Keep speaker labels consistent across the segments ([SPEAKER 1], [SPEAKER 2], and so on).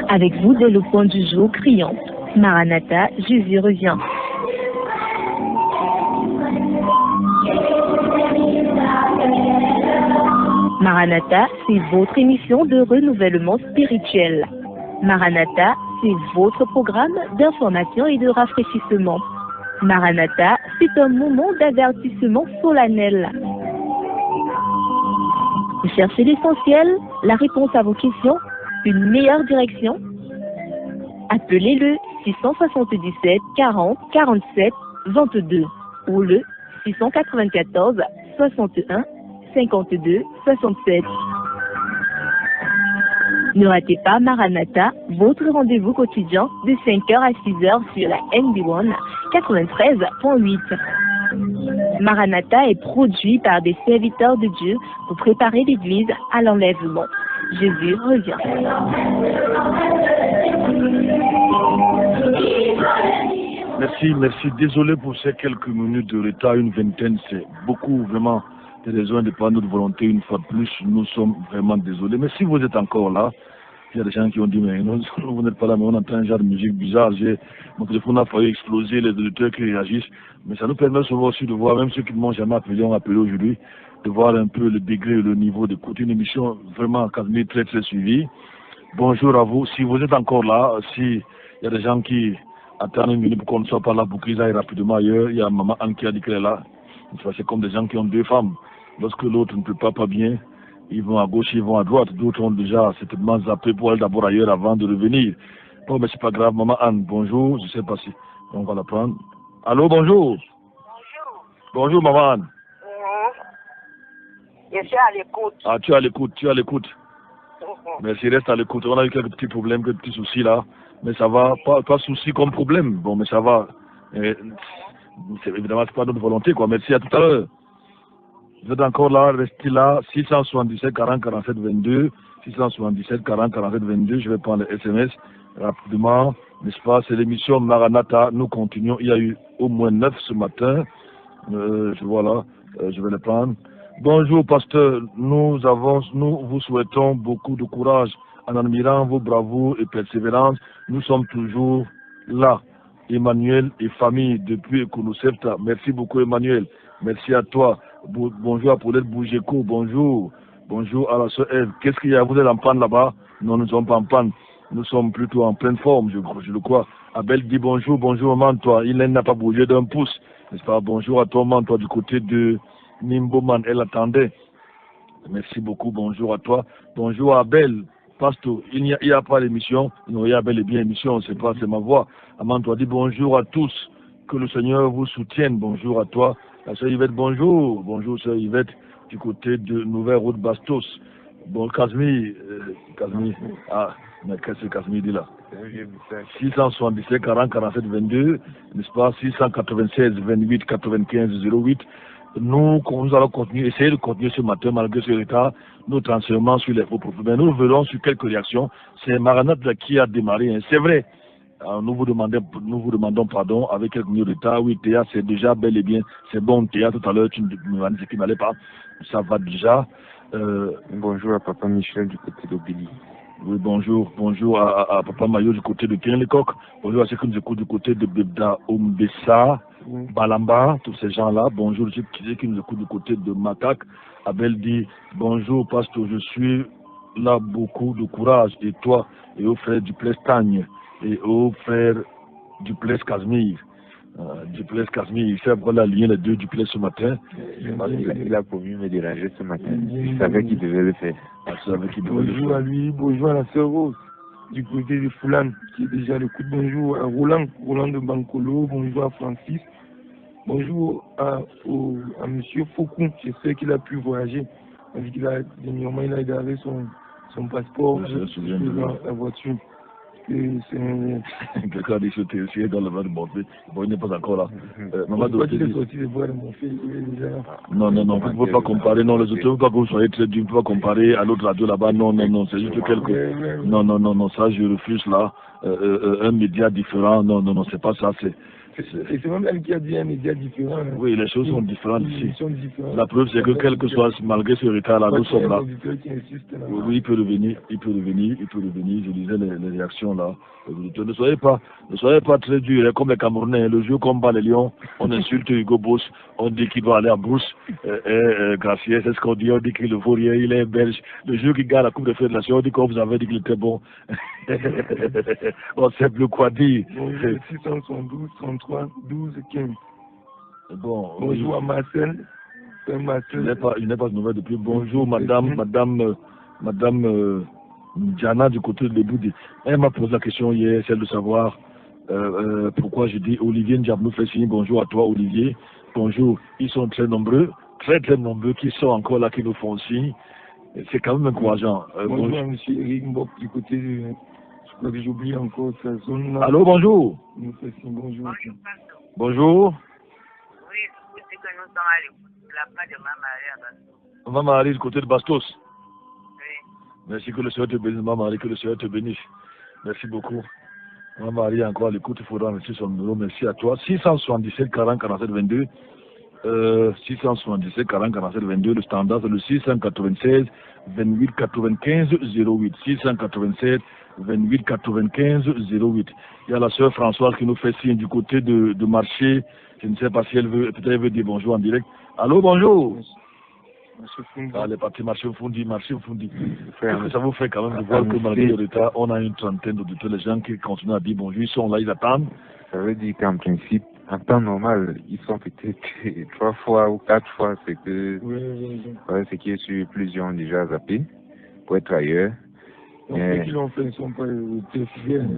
[SPEAKER 1] Avec vous dès le point du jour criant Maranatha, Jésus revient. Maranatha, c'est votre émission de renouvellement spirituel. Maranatha, c'est votre programme d'information et de rafraîchissement. Maranatha, c'est un moment d'avertissement solennel. Vous cherchez l'essentiel, la réponse à vos questions, une meilleure direction? Appelez le 677 40 47 22 ou le 694 61 52 67. Ne ratez pas Maranatha, votre rendez-vous quotidien de 5h à 6h sur la NB1 93.8. Maranatha est produit par des serviteurs de Dieu pour préparer l'Église à l'enlèvement. Jésus revient.
[SPEAKER 2] Merci. Désolé pour ces quelques minutes de retard, une vingtaine, c'est beaucoup vraiment des raisons de pas notre volonté. Une fois de plus, nous sommes vraiment désolés. Mais si vous êtes encore là, il y a des gens qui ont dit, mais non, vous n'êtes pas là, mais on entend un genre de musique bizarre. Mon téléphone a failli exploser, les auditeurs qui réagissent. Mais ça nous permet souvent aussi de voir, même ceux qui ne m'ont jamais appelé, ont appelé aujourd'hui, de voir un peu le degré et le niveau d'écoute. Une émission vraiment très très suivie. Bonjour à vous. Si vous êtes encore là, s'il y a des gens qui attendent une minute pour qu'on ne soit pas là, pour qu'ils aillent rapidement ailleurs, il y a maman Anne qui a dit qu'elle est là. C'est comme des gens qui ont deux femmes. Lorsque l'autre ne peut pas bien, ils vont à gauche, ils vont à droite. D'autres ont déjà certainement zappé pour aller d'abord ailleurs avant de revenir. Bon, mais c'est pas grave. Maman Anne, bonjour. Je sais pas si on va la prendre. Allô, bonjour. Bonjour, maman Anne.
[SPEAKER 3] Je suis à l'écoute.
[SPEAKER 2] Ah, tu es à l'écoute. Merci, reste à l'écoute. On a eu quelques petits problèmes, quelques petits soucis là. Mais ça va, pas souci comme problème. Bon, mais ça va. Évidemment, c'est pas notre volonté, quoi. Merci, à tout à l'heure. Vous êtes encore là, restez là, 677 40 47 22, 677 40 47 22, je vais prendre les SMS rapidement, n'est-ce pas, c'est l'émission Maranatha, nous continuons, il y a eu au moins 9 ce matin, je vais les prendre. Bonjour pasteur, nous vous souhaitons beaucoup de courage en admirant vos bravoures et persévérances, nous sommes toujours là. Emmanuel et famille depuis Kounousefta, merci beaucoup Emmanuel, merci à toi. Bonjour à Paulette Bougéco, bonjour à la soeur Ève. Qu'est-ce qu'il y a? Vous êtes en panne là-bas? Non, nous ne sommes pas en panne. Nous sommes plutôt en pleine forme, je le crois. Abel dit bonjour maman, toi. Il n'a pas bougé d'un pouce, n'est-ce pas? Bonjour à toi, maman, toi, du côté de Nimboman, elle attendait. Merci beaucoup, bonjour à toi. Bonjour à Abel. Pasteur, il n'y a pas d'émission. Non, il y a bel et bien émission, c'est ma voix. Maman, toi, dit bonjour à tous. Que le Seigneur vous soutienne. Bonjour à toi. La sœur Yvette, bonjour. Bonjour, sœur Yvette, du côté de Nouvelle Route Bastos. Bon, Casmi. Ah, mais qu'est-ce que Casmi dit là? 677 40 47 22, n'est-ce pas? 696 28 95 08. Nous allons essayer de continuer ce matin, malgré ce retard, nos renseignements sur les faux prophètes. Mais nous verrons sur quelques réactions. C'est Maranatha qui a démarré. Hein. C'est vrai. Alors, nous vous demandons pardon avec quelques minutes de retard. Oui, Théa, c'est déjà bel et bien. C'est bon, Théa, tout à l'heure, tu me disais qu'il n'allait pas. Ça va déjà.
[SPEAKER 4] Bonjour à Papa Michel du côté d'Obéli.
[SPEAKER 2] Oui, bonjour à Papa Mayo du côté de Kenlecoq. Bonjour à ceux qui nous écoutent du côté de Bebda Ombessa, Balamba, tous ces gens-là. Bonjour à ceux qui nous écoutent du côté de Macaque. Abel dit bonjour, pasteur, je suis là, beaucoup de courage. Et toi, et au frère Duplessis-Tagne, et au frère Duplessis-Casimir. Duplessis-Casimir, il fait la ligne les deux Duplessis ce matin.
[SPEAKER 4] Il a promis me déranger ce matin. Je savais qu'il devait le faire.
[SPEAKER 5] Bonjour à lui, bonjour à la sœur Rose, du côté de Foulane, qui est déjà le coup de bonjour à Roland de Bancolo, bonjour à Francis, bonjour à monsieur Foucault, j'espère qu'il a pu voyager, parce qu'il a dernièrement il a gardé son passeport dans la voiture.
[SPEAKER 2] Quelqu'un a dit que tu es dans le vin de Morphée. Bon, il n'est pas encore là.
[SPEAKER 5] Maman doit sorti le vin de Morphée.
[SPEAKER 2] Non, vous ne pouvez pas comparer. Non, les auteurs, pas que vous soyez très dur, vous ne pouvez pas comparer à l'autre radio là-bas. Non, c'est juste quelques. Non, ça je refuse là. Un média différent. Non, c'est pas ça.
[SPEAKER 5] Et c'est même elle qui a dit un média différent. Hein.
[SPEAKER 2] Oui, les choses sont différentes ici.
[SPEAKER 5] Différentes.
[SPEAKER 2] La preuve, c'est que quel que soit, malgré ce retard-là, nous sommes là.
[SPEAKER 5] Qui insiste, là.
[SPEAKER 2] Oui, il peut revenir. Je lisais les réactions là. Ne soyez pas très dur, hein, comme les Camerounais. Le jour qu'on bat les Lions, on insulte Hugo Boss, on dit qu'il doit aller à Brousse. Gracieux, c'est ce qu'on dit, on dit qu'il ne vaut rien, il est belge. Le jour qu'il gagne la Coupe de Fédération, on dit qu'on vous avait dit qu'il était bon. On ne sait plus quoi dire.
[SPEAKER 5] Bonjour, 672, 33, 12, 15.
[SPEAKER 2] Bon,
[SPEAKER 5] bonjour à Marcel.
[SPEAKER 2] Il n'est pas de nouvelles depuis. Bonjour, madame Diana du côté de l'Eboudi. Elle m'a posé la question hier, celle de savoir pourquoi je dis Olivier Ndiab nous fait signe. Bonjour à toi, Olivier. Bonjour. Ils sont très nombreux qui sont encore là, qui nous font signe. C'est quand même encourageant.
[SPEAKER 5] Bonjour à M. Eric Mbok du côté de... Je crois que j'oublie encore sa zone là.
[SPEAKER 2] Allô, bonjour.
[SPEAKER 5] Il nous fait signe, bonjour.
[SPEAKER 2] Bonjour.
[SPEAKER 3] Oui, c'est que nous sommes à la part de Maman Marie à Bastos.
[SPEAKER 2] Maman Marie du côté de Bastos.
[SPEAKER 3] Oui.
[SPEAKER 2] Merci, que le Seigneur te bénisse, Maman Marie, que le Seigneur te bénisse. Merci beaucoup. Maman Marie, encore à l'écoute, il faudra remercier son numéro. Merci à toi. 677 40 47 22. 677 40 47 22. Le standard, c'est le 696 28 95 08. 687 28 95 08. Il y a la sœur Françoise qui nous fait signe du côté de marché. Je ne sais pas si elle veut, peut-être elle veut dire bonjour en direct. Allô, bonjour. Ah, les parties marché Fundi. Ça vous fait quand même de voir que malgré le retard, on a une trentaine d'auditeurs, les gens qui continuent à dire bonjour, ils sont là, ils attendent.
[SPEAKER 4] Ça veut dire qu'en principe, en temps normal, ils sont peut-être 3 fois ou 4 fois, c'est que ce qui est sur plusieurs ont déjà zappé pour être ailleurs.
[SPEAKER 5] Donc, ceux qui l'ont fait ne sont pas très fidèles.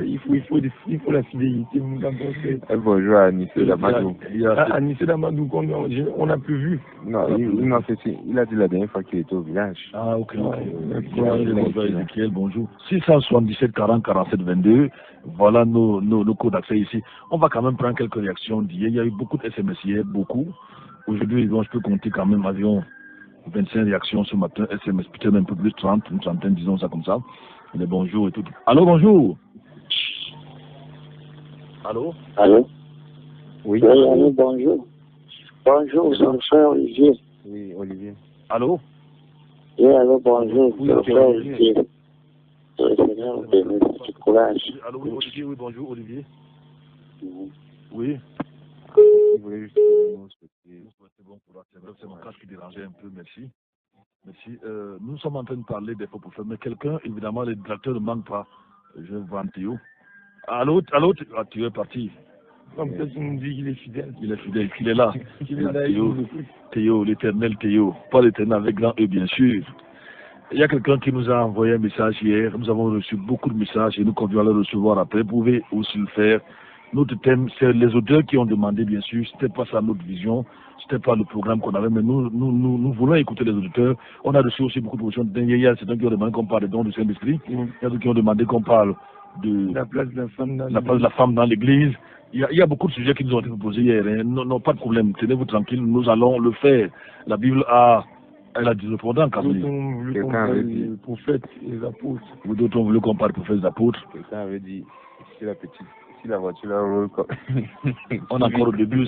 [SPEAKER 5] Il faut la fidélité.
[SPEAKER 4] Bonjour à Anissé Damadou.
[SPEAKER 5] Anissé Damadou, on n'a plus vu.
[SPEAKER 4] Non, il a dit la dernière fois qu'il était au village.
[SPEAKER 2] Ah, ok. Bonjour Ezekiel, bonjour. 677 40 47 22. Voilà nos codes d'accès ici. On va quand même prendre quelques réactions d'hier. Il y a eu beaucoup de SMS hier, beaucoup. Aujourd'hui, je peux compter quand même environ 25 réactions ce matin, SMS, peut-être un peu plus, 30, une trentaine, disons ça comme ça. Les bonjours et tout. Allô, bonjour. Allô?
[SPEAKER 6] Allô?
[SPEAKER 4] Oui.
[SPEAKER 6] Oui, allô, bonjour. Bonjour, c'est le frère Olivier.
[SPEAKER 4] Oui, Olivier.
[SPEAKER 2] Allô?
[SPEAKER 6] Oui, allô, bonjour,
[SPEAKER 2] Oui,
[SPEAKER 6] c'est le frère Olivier. Le Seigneur bénisse du courage.
[SPEAKER 2] Allô, oui, Olivier, oui, bonjour, Olivier. Oui.
[SPEAKER 4] Il voulait juste
[SPEAKER 2] c'est bon pour la c'est mon casque qui dérangeait un peu, merci. Merci. Nous sommes en train de parler des faux prophètes, mais quelqu'un, évidemment, les directeurs ne manquent pas. Je vois Théo. Allô, tu es parti.
[SPEAKER 5] Peut-être qu'il nous dit qu'il est fidèle.
[SPEAKER 2] Il est fidèle, qu'il est là. Théo, l'éternel Théo. Pas l'éternel avec grand E, bien sûr. Il y a quelqu'un qui nous a envoyé un message hier. Nous avons reçu beaucoup de messages et nous continuons à le recevoir après. Vous pouvez aussi le faire. Notre thème, c'est les auteurs qui ont demandé, bien sûr. C'était pas ça notre vision. C'était pas le programme qu'on avait, mais nous voulons écouter les auditeurs. On a reçu aussi beaucoup de questions. Il y a certains qui ont demandé qu'on parle des dons du Saint-Esprit. Il y a d'autres qui ont demandé qu'on parle de
[SPEAKER 5] la place de
[SPEAKER 2] la femme dans l'église. Il y a beaucoup de sujets qui nous ont été proposés hier. Hein. Non, pas de problème. Tenez-vous tranquille. Nous allons le faire. La Bible elle a des répondants quand même.
[SPEAKER 5] D'autres ont voulu qu'on parle des prophètes et des apôtres.
[SPEAKER 2] D'autres ont voulu qu'on parle des prophètes et des apôtres.
[SPEAKER 4] Quelqu'un avait dit, si la voiture la roule comme...
[SPEAKER 2] On est encore au début,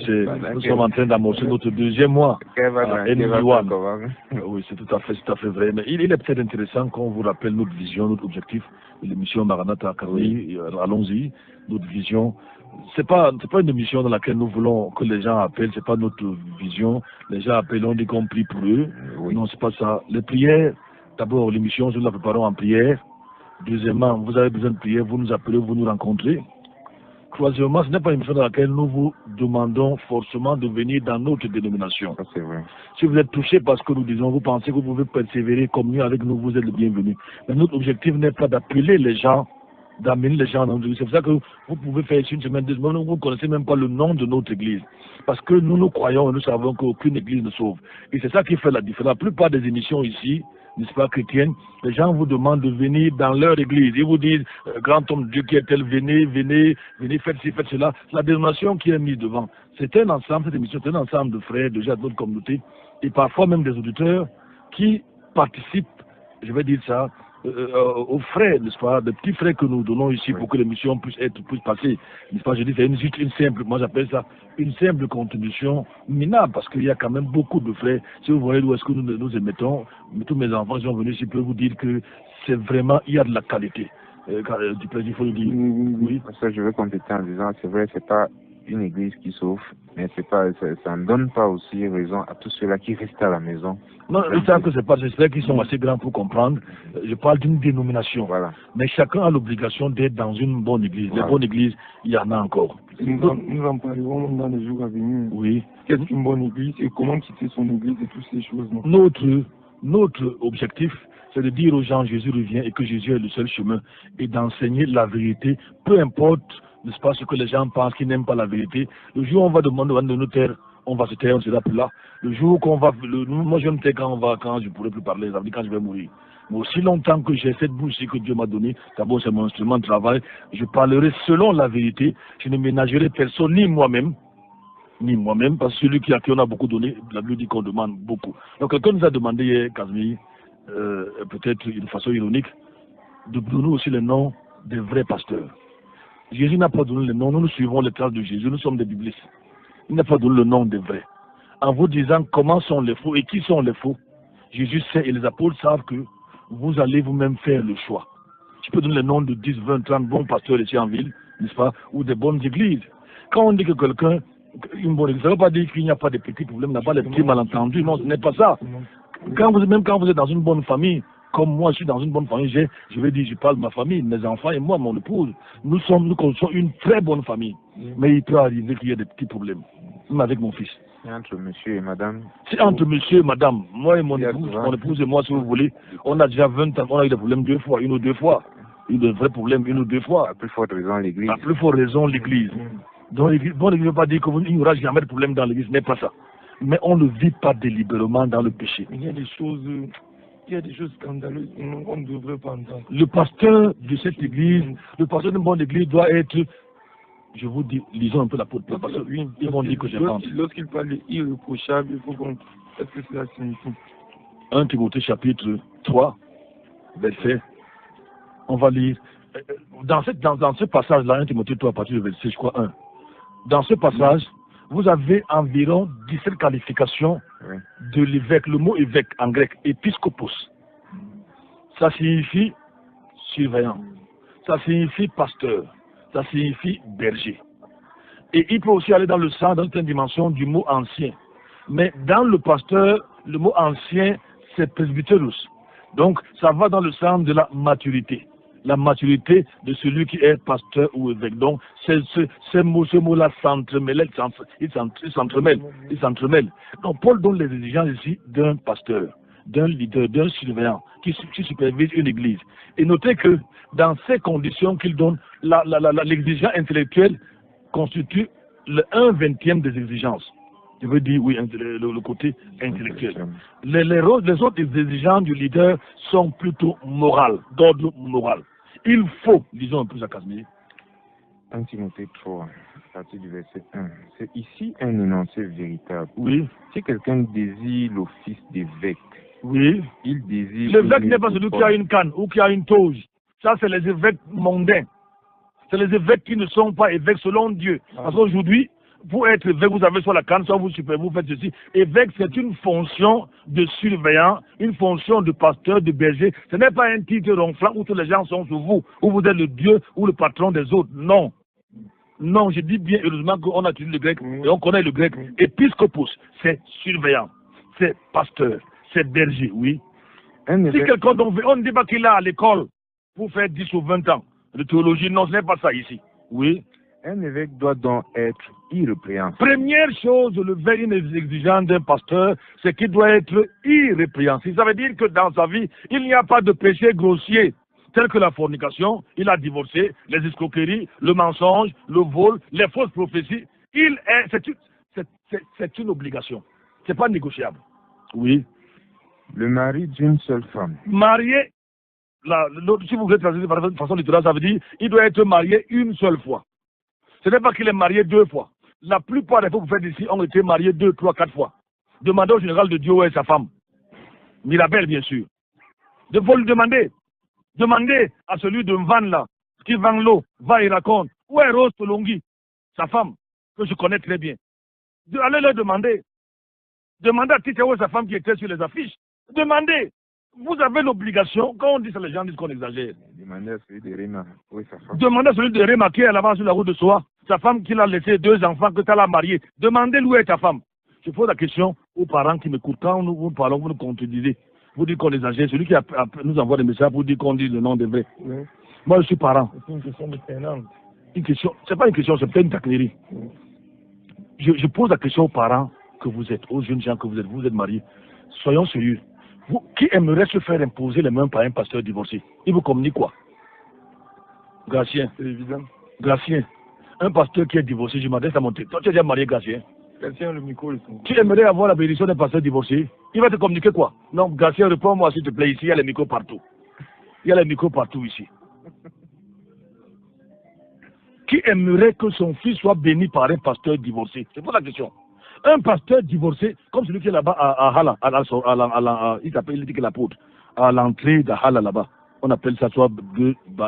[SPEAKER 2] nous sommes en train d'amorcer notre deuxième mois. Oui, c'est tout à fait vrai. Mais il est peut-être intéressant qu'on vous rappelle notre vision, notre objectif de l'émission Maranatha Academy. Allons-y, notre vision. C'est pas une émission dans laquelle nous voulons que les gens appellent, c'est pas notre vision. Les gens appellent, on dit qu'on prie pour eux. Non, c'est pas ça. Les prières, d'abord, l'émission, nous la préparons en prière. Deuxièmement, vous avez besoin de prière, vous nous appelez, vous nous rencontrez. Troisièmement, ce n'est pas une émission dans laquelle nous vous demandons forcément de venir dans notre dénomination.
[SPEAKER 4] Ça, c'est vrai.
[SPEAKER 2] Si vous êtes touché par ce que nous disons, vous pensez que vous pouvez persévérer comme nous avec nous, vous êtes le bienvenu. Mais notre objectif n'est pas d'appeler les gens, d'amener les gens dans notre église. C'est pour ça que vous pouvez faire une semaine, 2 semaines, vous ne connaissez même pas le nom de notre église. Parce que nous croyons et nous savons qu'aucune église ne sauve. Et c'est ça qui fait la différence. La plupart des émissions ici, n'est-ce pas, chrétiennes, les gens vous demandent de venir dans leur église. Ils vous disent, grand homme de Dieu qui est-elle, venez, faites ci, faites cela. C'est la dénomination qui est mise devant. C'est un ensemble, cette émission, c'est un ensemble de frères, de gens de notre communauté, et parfois même des auditeurs qui participent, je vais dire ça, aux frères, n'est-ce pas, des petits frères que nous donnons ici pour que l'émission puisse passer, n'est-ce pas? Je dis, c'est juste une simple, moi j'appelle ça une simple contribution minable, parce qu'il y a quand même beaucoup de frères. Si vous voyez où est-ce que nous émettons, tous mes enfants qui sont venus ici peuvent vous dire que c'est vraiment, il y a de la qualité. Du plaisir, il faut le dire.
[SPEAKER 4] Oui. Ça, je veux compléter en disant, c'est vrai, c'est pas une église qui sauve, mais c'est pas, ça ne donne pas aussi raison à tous ceux-là qui restent à la maison.
[SPEAKER 2] Non, ils savent que c'est pas, j'espère qu'ils sont assez grands pour comprendre. Je parle d'une dénomination.
[SPEAKER 4] Voilà.
[SPEAKER 2] Mais chacun a l'obligation d'être dans une bonne église. Voilà. Les bonnes églises, il y en a encore.
[SPEAKER 5] Nous en parlerons dans les jours à venir.
[SPEAKER 2] Oui.
[SPEAKER 5] Qu'est-ce qu'une bonne église et comment quitter son église et toutes ces choses.
[SPEAKER 2] Notre objectif, c'est de dire aux gens Jésus revient et que Jésus est le seul chemin et d'enseigner la vérité, peu importe, n'est-ce pas, ce que les gens pensent qu'ils n'aiment pas la vérité. Le jour où on va demander de nous taire, on va se taire, on sera plus là. Le jour qu'on va, moi je vais me taire quand je ne pourrai plus parler, ça veut dire quand je vais mourir. Mais aussi longtemps que j'ai cette bouche que Dieu m'a donnée, d'abord c'est mon instrument de travail, je parlerai selon la vérité, je ne ménagerai personne, ni moi-même, parce que celui à qui on a beaucoup donné, la Bible dit qu'on demande beaucoup. Donc quelqu'un nous a demandé hier, Casimir, peut-être d'une façon ironique, de donner aussi le nom des vrais pasteurs. Jésus n'a pas donné le nom, nous suivons les traces de Jésus, nous sommes des biblistes. Il n'a pas donné le nom des vrais. En vous disant comment sont les faux et qui sont les faux, Jésus sait et les apôtres savent que vous allez vous-même faire le choix. Tu peux donner le nom de 10, 20, 30 bons pasteurs ici en ville, n'est-ce pas, ou des bonnes églises. Quand on dit que quelqu'un, une bonne église, ça ne veut pas dire qu'il n'y a pas de petits problèmes, il n'y a pas de petits malentendus, non, ce n'est pas ça. Même quand vous êtes dans une bonne famille, comme moi je suis dans une bonne famille, je vais dire, je parle de ma famille, mes enfants et moi, mon épouse, nous construisons une très bonne famille. Mais il peut arriver qu'il y ait des petits problèmes, même avec mon fils.
[SPEAKER 4] C'est entre monsieur et madame.
[SPEAKER 2] C'est entre monsieur et madame. Moi et mon épouse et moi, si vous voulez, on a déjà 20 ans, on a eu des problèmes une ou deux fois. Eu de vrais problèmes une ou deux fois.
[SPEAKER 4] À plus forte raison, l'église.
[SPEAKER 2] À plus forte raison, l'église. Donc, l'église ne veut pas dire qu'il n'y aura jamais de problème dans l'église, ce n'est pas ça. Mais on ne vit pas délibérément dans le péché.
[SPEAKER 5] Il y a des choses scandaleuses qu'on ne devrait pas entendre.
[SPEAKER 2] Le pasteur de cette église, le pasteur d'une bonne église doit être, je vous dis, lisons un peu la l'apôtre, parce qu'ils vont dire que j'ai menti.
[SPEAKER 5] Lorsqu'il parle irréprochable, il faut qu'on... Qu'est-ce que cela signifie?
[SPEAKER 2] 1 Timothée chapitre 3, verset, on va lire. Dans ce passage-là, 1 Timothée 3, à partir du verset, je crois, 1. Dans ce passage, vous avez environ 17 qualifications de l'évêque. Le mot évêque en grec, épiscopos. Ça signifie surveillant. Ça signifie pasteur. Ça signifie berger. Et il peut aussi aller dans le sens, dans une dimension du mot ancien. Mais dans le pasteur, le mot ancien, c'est presbyteros. Donc, ça va dans le sens de la maturité. La maturité de celui qui est pasteur ou évêque. Donc, ce mot-là s'entremêle, il s'entremêle. Donc, Paul donne les exigences ici d'un pasteur, d'un leader, d'un surveillant qui supervise une église. Et notez que dans ces conditions qu'il donne, l'exigence intellectuelle constitue le 1/20 des exigences. Je veux dire, oui, le côté intellectuel. Les autres exigences du leader sont plutôt morales, d'ordre moral. Il faut, disons un peu à Casimir.
[SPEAKER 4] 1 Timothée 3, à partir du verset 1. C'est ici un énoncé véritable.
[SPEAKER 2] Oui.
[SPEAKER 4] Si quelqu'un désire l'office d'évêque,
[SPEAKER 2] oui,
[SPEAKER 4] il désire...
[SPEAKER 2] L'évêque n'est pas celui qui a une canne ou qui a une toge. Ça, c'est les évêques mondains. C'est les évêques qui ne sont pas évêques selon Dieu. Parce qu'aujourd'hui, pour être évêque, vous avez soit la canne, soit vous faites ceci. Évêque, c'est une fonction de surveillant, une fonction de pasteur, de berger. Ce n'est pas un titre ronflant où tous les gens sont sur vous, où vous êtes le Dieu ou le patron des autres. Non. Non, je dis bien, heureusement qu'on a étudié le grec et on connaît le grec. Épiscopos, c'est surveillant, c'est pasteur, c'est berger, oui. Si quelqu'un, on ne dit pas qu'il est à l'école pour faire 10 ou 20 ans de théologie, non, ce n'est pas ça ici. Oui.
[SPEAKER 4] Un évêque doit donc être irrépréhensible.
[SPEAKER 2] Première chose, le vrai exigence d'un pasteur, c'est qu'il doit être irrépréhensible. Ça veut dire que dans sa vie, il n'y a pas de péché grossier, tel que la fornication, il a divorcé, les escroqueries, le mensonge, le vol, les fausses prophéties. C'est une obligation. C'est pas négociable. Oui.
[SPEAKER 4] Le mari d'une seule femme.
[SPEAKER 2] Marié, si vous voulez traduire de façon littérale, ça veut dire il doit être marié une seule fois. Ce n'est pas qu'il est marié 2 fois. La plupart des fois que vous faites ici ont été mariés 2, 3, 4 fois. Demandez au général de Dieu où est sa femme. Mirabel, bien sûr. Il faut lui demander. Demandez à celui de Mvan là, qui vend l'eau, va et raconte. Où est Rose Tolongi, sa femme, que je connais très bien. Allez leur demander. Demandez à Titewo, sa femme qui était sur les affiches. Demandez. Vous avez l'obligation, quand on dit ça, les gens disent qu'on exagère.
[SPEAKER 4] Demandez à celui de Réma. Oui, sa femme.
[SPEAKER 2] Demandez à celui de Réma qui est là-bas sur la route de Soa. Sa femme qui l'a laissé 2 enfants, que tu as marié. Demandez-lui où est ta femme. Je pose la question aux parents qui m'écoutent. Quand nous parlons, vous nous contredisez. Vous dites qu'on exagère. Celui qui nous envoie des messages pour dire qu'on dit le nom des vrais. Oui. Moi, je suis parent.
[SPEAKER 5] C'est une question de tenante.
[SPEAKER 2] Une question, c'est pas une question, c'est peut-être une taquinerie. Oui. Je pose la question aux parents que vous êtes, aux jeunes gens que vous êtes mariés. Soyons sérieux. Vous, qui aimerait se faire imposer les mains par un pasteur divorcé? Il vous communique quoi? Gratien.
[SPEAKER 5] C'est évident.
[SPEAKER 2] Gratien. Un pasteur qui est divorcé, je m'adresse à mon tête. Toi, tu es déjà marié, Gratien.
[SPEAKER 5] Gratien, le micro est son.
[SPEAKER 2] Tu aimerais avoir la bénédiction d'un pasteur divorcé? Il va te communiquer quoi? Non, Gratien, réponds-moi s'il te plaît. Ici, il y a les micros partout. Il y a les micros partout ici. Qui aimerait que son fils soit béni par un pasteur divorcé? C'est pour la question. Un pasteur divorcé, comme celui qui est là-bas à Hala, il dit que l'apôtre, à l'entrée de Hala là-bas. On appelle ça soit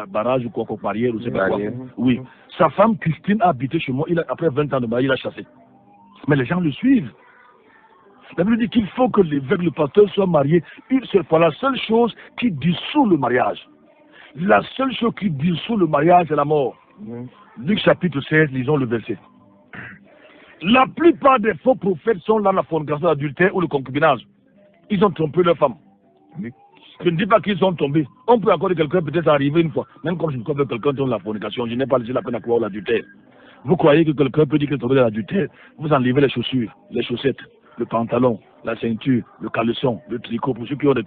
[SPEAKER 2] barrage ou quoi, barrière ou c'est pas quoi. Oui. Sa femme Christine a habité chez moi, après 20 ans de mariage, il a chassé. Mais les gens le suivent. La Bible dit qu'il faut que l'évêque, le pasteur soient mariés une seule fois. La seule chose qui dissout le mariage. La seule chose qui dissout le mariage, c'est la mort. Luc chapitre 16, lisons le verset. La plupart des faux prophètes sont là, la fornication, l'adultère ou le concubinage. Ils ont trompé leur femme. Je ne dis pas qu'ils sont tombés. On peut encore dire quelqu'un peut-être arriver une fois. Même comme je crois que quelqu'un tombe dans la fornication, je n'ai pas laissé la peine à croire l'adultère. Vous croyez que quelqu'un peut dire qu'il est tombé dans l'adultère? Vous enlevez les chaussures, les chaussettes, le pantalon, la ceinture, le caleçon, le tricot, pour ceux qui ont des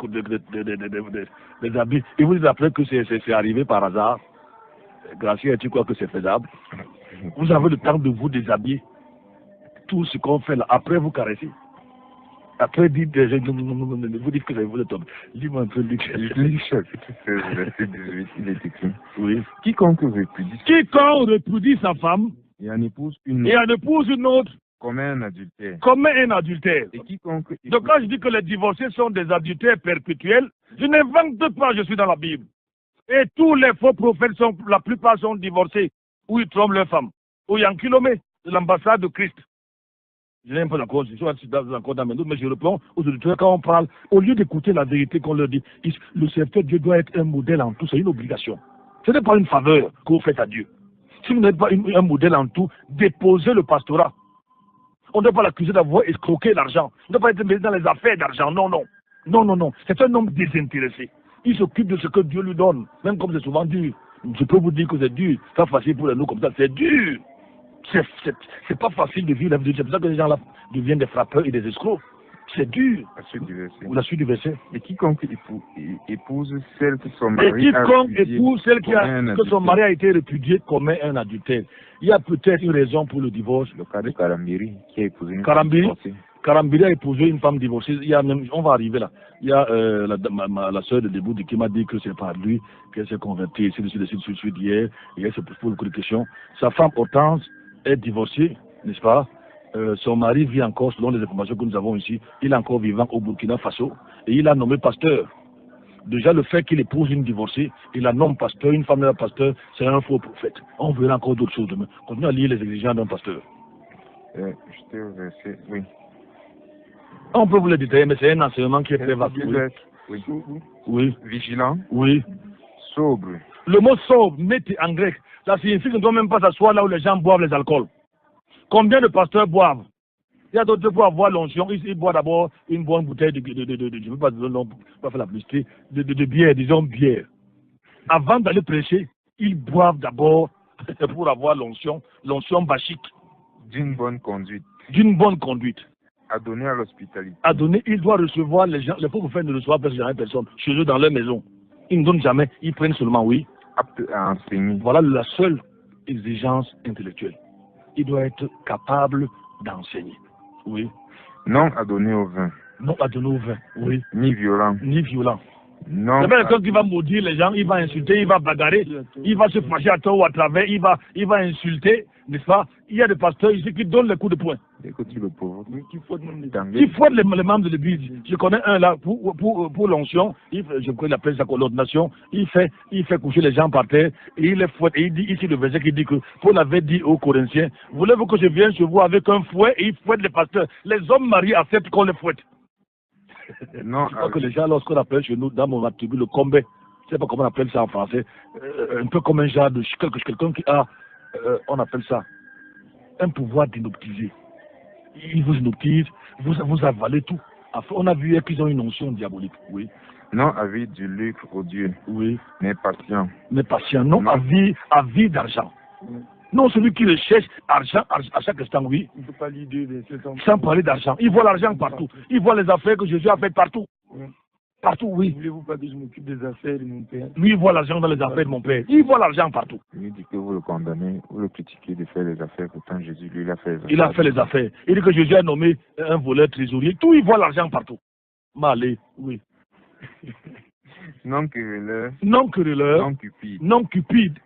[SPEAKER 2] habits. Et vous dites après que c'est arrivé par hasard. Gracieux, tu crois que c'est faisable? Vous avez le temps de vous déshabiller. Tout ce qu'on fait là, après vous caressez. Après, vous dites que vous êtes tombé. Lis-moi un peu Luc
[SPEAKER 4] chapitre 16, verset 18, il est écrit.
[SPEAKER 2] Oui.
[SPEAKER 4] Quiconque
[SPEAKER 2] répudie sa femme
[SPEAKER 4] et en épouse
[SPEAKER 2] une autre
[SPEAKER 4] commet un adultère.
[SPEAKER 2] Et quiconque... Donc quand je dis que les divorcés sont des adultères perpétuels, je n'invente pas, je suis dans la Bible. Et tous les faux prophètes, la plupart sont divorcés, ou ils trompent leur femme. Ou il y a un kilomètre de l'ambassade de Christ. Je n'aime pas la constitution, je suis d'accord dans mes doutes, mais je réponds aux auditeurs quand on parle, au lieu d'écouter la vérité qu'on leur dit, le serviteur de Dieu doit être un modèle en tout, c'est une obligation. Ce n'est pas une faveur que vous faites à Dieu. Si vous n'êtes pas un modèle en tout, déposez le pastorat. On ne doit pas l'accuser d'avoir escroqué l'argent. On ne doit pas être mêlé dans les affaires d'argent. Non, non. Non, non, non. C'est un homme désintéressé. Il s'occupe de ce que Dieu lui donne, même comme c'est souvent dur. Je peux vous dire que c'est dur. C'est pas facile pour nous comme ça. C'est dur. C'est pas facile de vivre la vie de Dieu. C'est pour ça que les gens là deviennent des frappeurs et des escrocs. C'est dur.
[SPEAKER 4] La suite du verset.
[SPEAKER 2] Ou la suite du verset.
[SPEAKER 4] Et quiconque épouse celle que son mari
[SPEAKER 2] que son mari a été répudié commet un adultère. Il y a peut-être une raison pour le divorce.
[SPEAKER 4] Le cas de Karambiri qui a épousé une
[SPEAKER 2] femme divorcée. Karambiri a épousé une femme divorcée. Il y a même, on va arriver là. Il y a la sœur de Deboudi qui m'a dit que c'est par lui qu'elle s'est convertie. C'est dessus d'hier. Et elle se pose beaucoup de questions. Sa femme Hortense est divorcée, n'est-ce pas? Son mari vit encore, selon les informations que nous avons ici, il est encore vivant au Burkina Faso et il a nommé pasteur. Déjà, le fait qu'il épouse une divorcée, il la nomme pasteur, une femme de pasteur, c'est un faux prophète. On verra encore d'autres choses demain. Continuez à lire les exigences d'un pasteur.
[SPEAKER 4] J'étais au verset, oui.
[SPEAKER 2] On peut vous le détailler, mais c'est un enseignement qui est très vaste.
[SPEAKER 4] Oui.
[SPEAKER 2] Oui.
[SPEAKER 4] Vigilant.
[SPEAKER 2] Oui.
[SPEAKER 4] Sobre.
[SPEAKER 2] Le mot sobre, mette en grec, ça signifie qu'on ne doit même pas s'asseoir là où les gens boivent les alcools. Combien de pasteurs boivent? Il y a d'autres pour avoir l'onction, ils boivent d'abord une bonne bouteille je ne veux pas faire la publicité, de bière, disons bière. Avant d'aller prêcher, ils boivent d'abord pour avoir l'onction bachique.
[SPEAKER 4] D'une bonne conduite.
[SPEAKER 2] D'une bonne conduite.
[SPEAKER 4] À donner à l'hospitalité.
[SPEAKER 2] À donner, il doit recevoir les gens, les pauvres frères ne reçoivent jamais personne, chez eux dans leur maison. Ils ne donnent jamais, ils prennent seulement, oui.
[SPEAKER 4] Apte à enseigner.
[SPEAKER 2] Voilà la seule exigence intellectuelle. Il doit être capable d'enseigner. Oui.
[SPEAKER 4] Non à donner au vin.
[SPEAKER 2] Non à donner au vin, oui.
[SPEAKER 4] Ni violent.
[SPEAKER 2] Ni violent.
[SPEAKER 4] Non.
[SPEAKER 2] C'est quelqu'un qui va maudire les gens, il va insulter, il va bagarrer, il va se fâcher à tort ou à travers, il va insulter, n'est-ce pas? Il y a des pasteurs ici qui donnent les coups de poing.
[SPEAKER 4] Dès que tu le provoques,
[SPEAKER 2] Qui fouettent les membres de l'église. Je connais un là, pour l'onction, je crois qu'il appelle ça l'ordination, il fait coucher les gens par terre, et il les fouette, et il dit ici le verset qui dit que Paul avait dit aux Corinthiens, voulez-vous que je vienne chez vous avec un fouet, et il fouette les pasteurs. Les hommes mariés acceptent qu'on les fouette.
[SPEAKER 4] non,
[SPEAKER 2] Je crois que les gens, lorsqu'on appelle chez nous, dans mon attribut, le combat, je ne sais pas comment on appelle ça en français, un peu comme un genre de quelqu'un qui a, on appelle ça, un pouvoir d'inoptiser. Il vous inoptise, vous avalez tout. Enfin, on a vu qu'ils ont une onction diabolique, oui.
[SPEAKER 4] non avide du lucre odieux,
[SPEAKER 2] Oui.
[SPEAKER 4] mais patient.
[SPEAKER 2] Mais patient, non, avide d'argent.
[SPEAKER 5] Oui.
[SPEAKER 2] Non, celui qui recherche argent à chaque instant, oui.
[SPEAKER 5] Il ne peut pas l'idée de
[SPEAKER 2] Sans parler d'argent. Il voit l'argent partout. Il voit les affaires que Jésus a faites partout.
[SPEAKER 5] Oui.
[SPEAKER 2] Partout, oui.
[SPEAKER 5] Voulez-vous pas que je m'occupe des affaires de mon père?
[SPEAKER 2] Lui, il voit l'argent dans les affaires de mon père. Il voit l'argent partout.
[SPEAKER 4] Lui dit que vous le condamnez, vous le critiquez de faire les affaires, pourtant Jésus, lui, il a fait les affaires.
[SPEAKER 2] Il a fait les affaires. Il dit que Jésus a nommé un voleur trésorier. Tout, il voit l'argent partout. Malé, oui.
[SPEAKER 4] Non querelleur,
[SPEAKER 2] Non querelleur,
[SPEAKER 4] non cupide,
[SPEAKER 2] non cupide,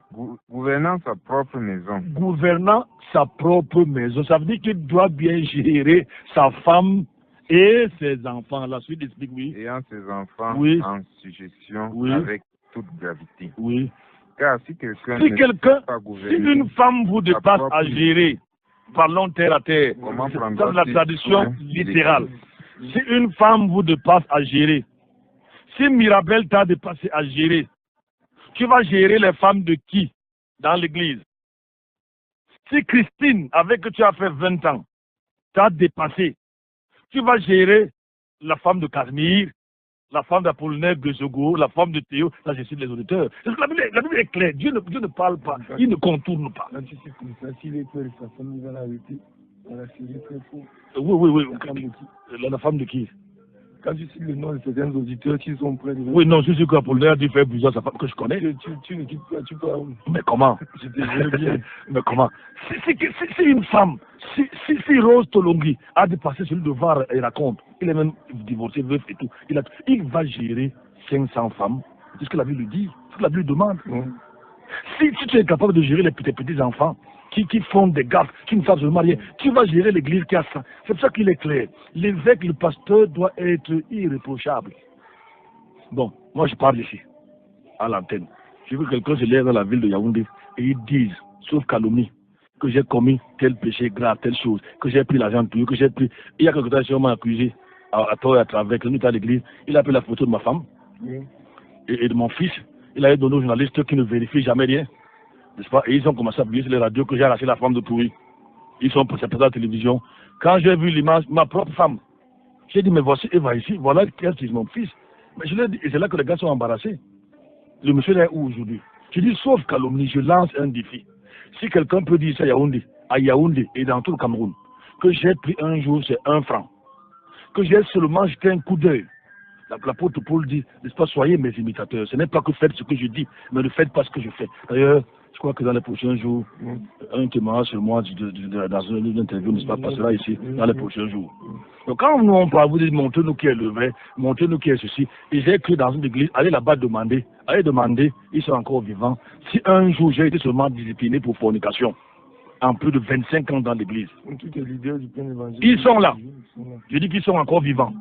[SPEAKER 4] gouvernant sa propre maison.
[SPEAKER 2] gouvernant sa propre maison. Ça veut dire qu'il doit bien gérer sa femme et ses enfants. La suite explique, oui.
[SPEAKER 4] Ayant ses enfants
[SPEAKER 2] Oui.
[SPEAKER 4] en suggestion
[SPEAKER 2] Oui.
[SPEAKER 4] avec toute gravité.
[SPEAKER 2] Oui.
[SPEAKER 4] Car si quelqu'un
[SPEAKER 2] Si
[SPEAKER 4] ne
[SPEAKER 2] quelqu'un,
[SPEAKER 4] sait pas
[SPEAKER 2] si
[SPEAKER 4] gouverner,
[SPEAKER 2] une femme vous dépasse à gérer, parlons terre à terre,
[SPEAKER 4] Comment
[SPEAKER 2] c'est
[SPEAKER 4] prendra
[SPEAKER 2] ça, la
[SPEAKER 4] ses
[SPEAKER 2] tradition
[SPEAKER 4] soins
[SPEAKER 2] littérale. Si une femme vous dépasse à gérer, si Mirabel t'a dépassé à gérer, tu vas gérer les femmes de qui dans l'église? Si Christine, avec que tu as fait 20 ans, t'a dépassé, tu vas gérer la femme de Casimir, la femme d'Apollinaire Gresego, la femme de Théo, là je cite les auditeurs. Parce que la Bible est claire, Dieu ne parle pas, il ne contourne pas.
[SPEAKER 5] Quand tu sais comme ça, s'il est peur de sa femme, il va l'arrêter. On a série très fort.
[SPEAKER 2] Oui.
[SPEAKER 5] La femme de qui?
[SPEAKER 2] La femme de qui?
[SPEAKER 5] Quand tu cites le nom de certains auditeurs qui sont près de
[SPEAKER 2] Oui, non, je suis sûr qu'Apollinaire a dû faire plusieurs sa femme que je connais.
[SPEAKER 5] Tu ne quittes pas, tu peux.
[SPEAKER 2] Mais comment?
[SPEAKER 5] Je te dis bien.
[SPEAKER 2] Mais comment? Si une femme, si Rose Tolonghi a dépassé celui de Var et raconte, il est même divorcé, veuf et tout, il va gérer 500 femmes. C'est ce que la Bible dit, c'est ce que la Bible demande. Si tu es capable de gérer tes petits-enfants, qui font des gaffes, qui ne savent se marier, tu vas gérer l'église qui a ça. C'est pour ça qu'il est clair. L'évêque, le pasteur doit être irréprochable. Bon, moi je parle ici, à l'antenne. J'ai vu quelqu'un se lève dans la ville de Yaoundé et ils disent, sauf calomnie, que j'ai commis tel péché grave, telle chose, que j'ai pris l'argent de tout, que j'ai pris. Il y a quelques temps, on m'a accusé à tort et à travers, que nous à l'église, il a pris la photo de ma femme et de mon fils. Il a donné aux journalistes qui ne vérifient jamais rien. N'est-ce pas? Et ils ont commencé à publier sur les radios que j'ai arraché la femme de Toury. Ils sont présents à la télévision. Quand j'ai vu l'image, ma propre femme, j'ai dit, mais voici Eva ici, voilà qui est mon fils. Mais je l'ai dit, et c'est là que les gars sont embarrassés. Le monsieur est où aujourd'hui? Je dis, sauf calomnie, je lance un défi. Si quelqu'un peut dire ça à Yaoundé et dans tout le Cameroun, que j'ai pris un jour, c'est 1 franc, que j'ai seulement jeté un coup d'œil. L'apôtre Paul dit, n'est-ce pas, soyez mes imitateurs. Ce n'est pas que faites ce que je dis, mais ne faites pas ce que je fais. D'ailleurs, je crois que dans les prochains jours, un témoignage sur moi dans une interview, n'est-ce pas, passera ici, dans les prochains jours. Donc quand nous on parle, vous dites, montrez-nous qui est le vrai, montrez-nous qui est ceci. Et j'ai écrit dans une église, allez là-bas demander, ils sont encore vivants. Si un jour j'ai été seulement discipliné pour fornication, en plus de 25 ans dans l'église. Ils sont là. Je dis qu'ils sont encore vivants.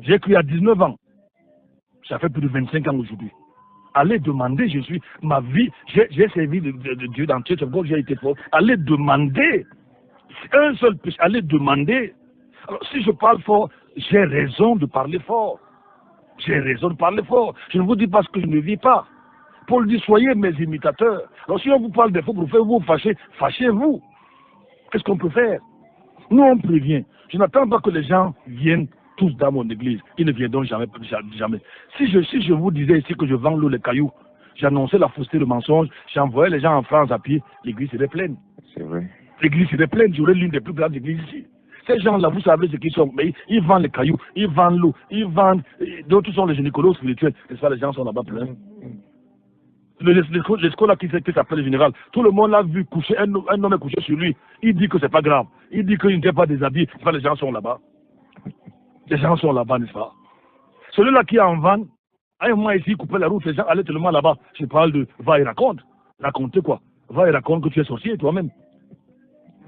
[SPEAKER 2] J'ai écrit à 19 ans. Ça fait plus de 25 ans aujourd'hui. Allez demander, ma vie, j'ai servi de Dieu dans Dieu, c'est pourquoi j'ai été fort. Allez demander. Un seul péché, allez demander. Alors si je parle fort, j'ai raison de parler fort. J'ai raison de parler fort. Je ne vous dis pas ce que je ne vis pas. Paul dit, soyez mes imitateurs. Alors si on vous parle des faux prophètes, vous fâchez, fâchez-vous. Qu'est-ce qu'on peut faire? Nous, on prévient. Je n'attends pas que les gens viennent tous dans mon église. Ils ne viendront jamais. Si je vous disais ici que je vends l'eau, les cailloux, j'annonçais la fausseté, le mensonge, j'envoyais les gens en France à pied, l'église serait pleine.
[SPEAKER 4] C'est vrai.
[SPEAKER 2] L'église serait pleine, j'aurais l'une des plus grandes églises ici. Ces gens-là, vous savez ce qu'ils sont, mais ils vendent les cailloux, ils vendent l'eau, ils vendent... D'autres sont les gynécologues spirituels. C'est ça, les gens sont là-bas pleins. L'escole là qui s'appelle le général, tout le monde l'a vu coucher, un homme est couché sur lui. Il dit que c'est pas grave. Il dit qu'il n'était pas déshabillé. Les gens sont là-bas. Les gens sont là-bas, n'est-ce pas? Celui-là qui est en vanne À un moment ici, ils coupaient la route, les gens allaient tellement là-bas. Je parle de va et raconte. Racontez quoi? Va et raconte que tu es sorcier toi-même.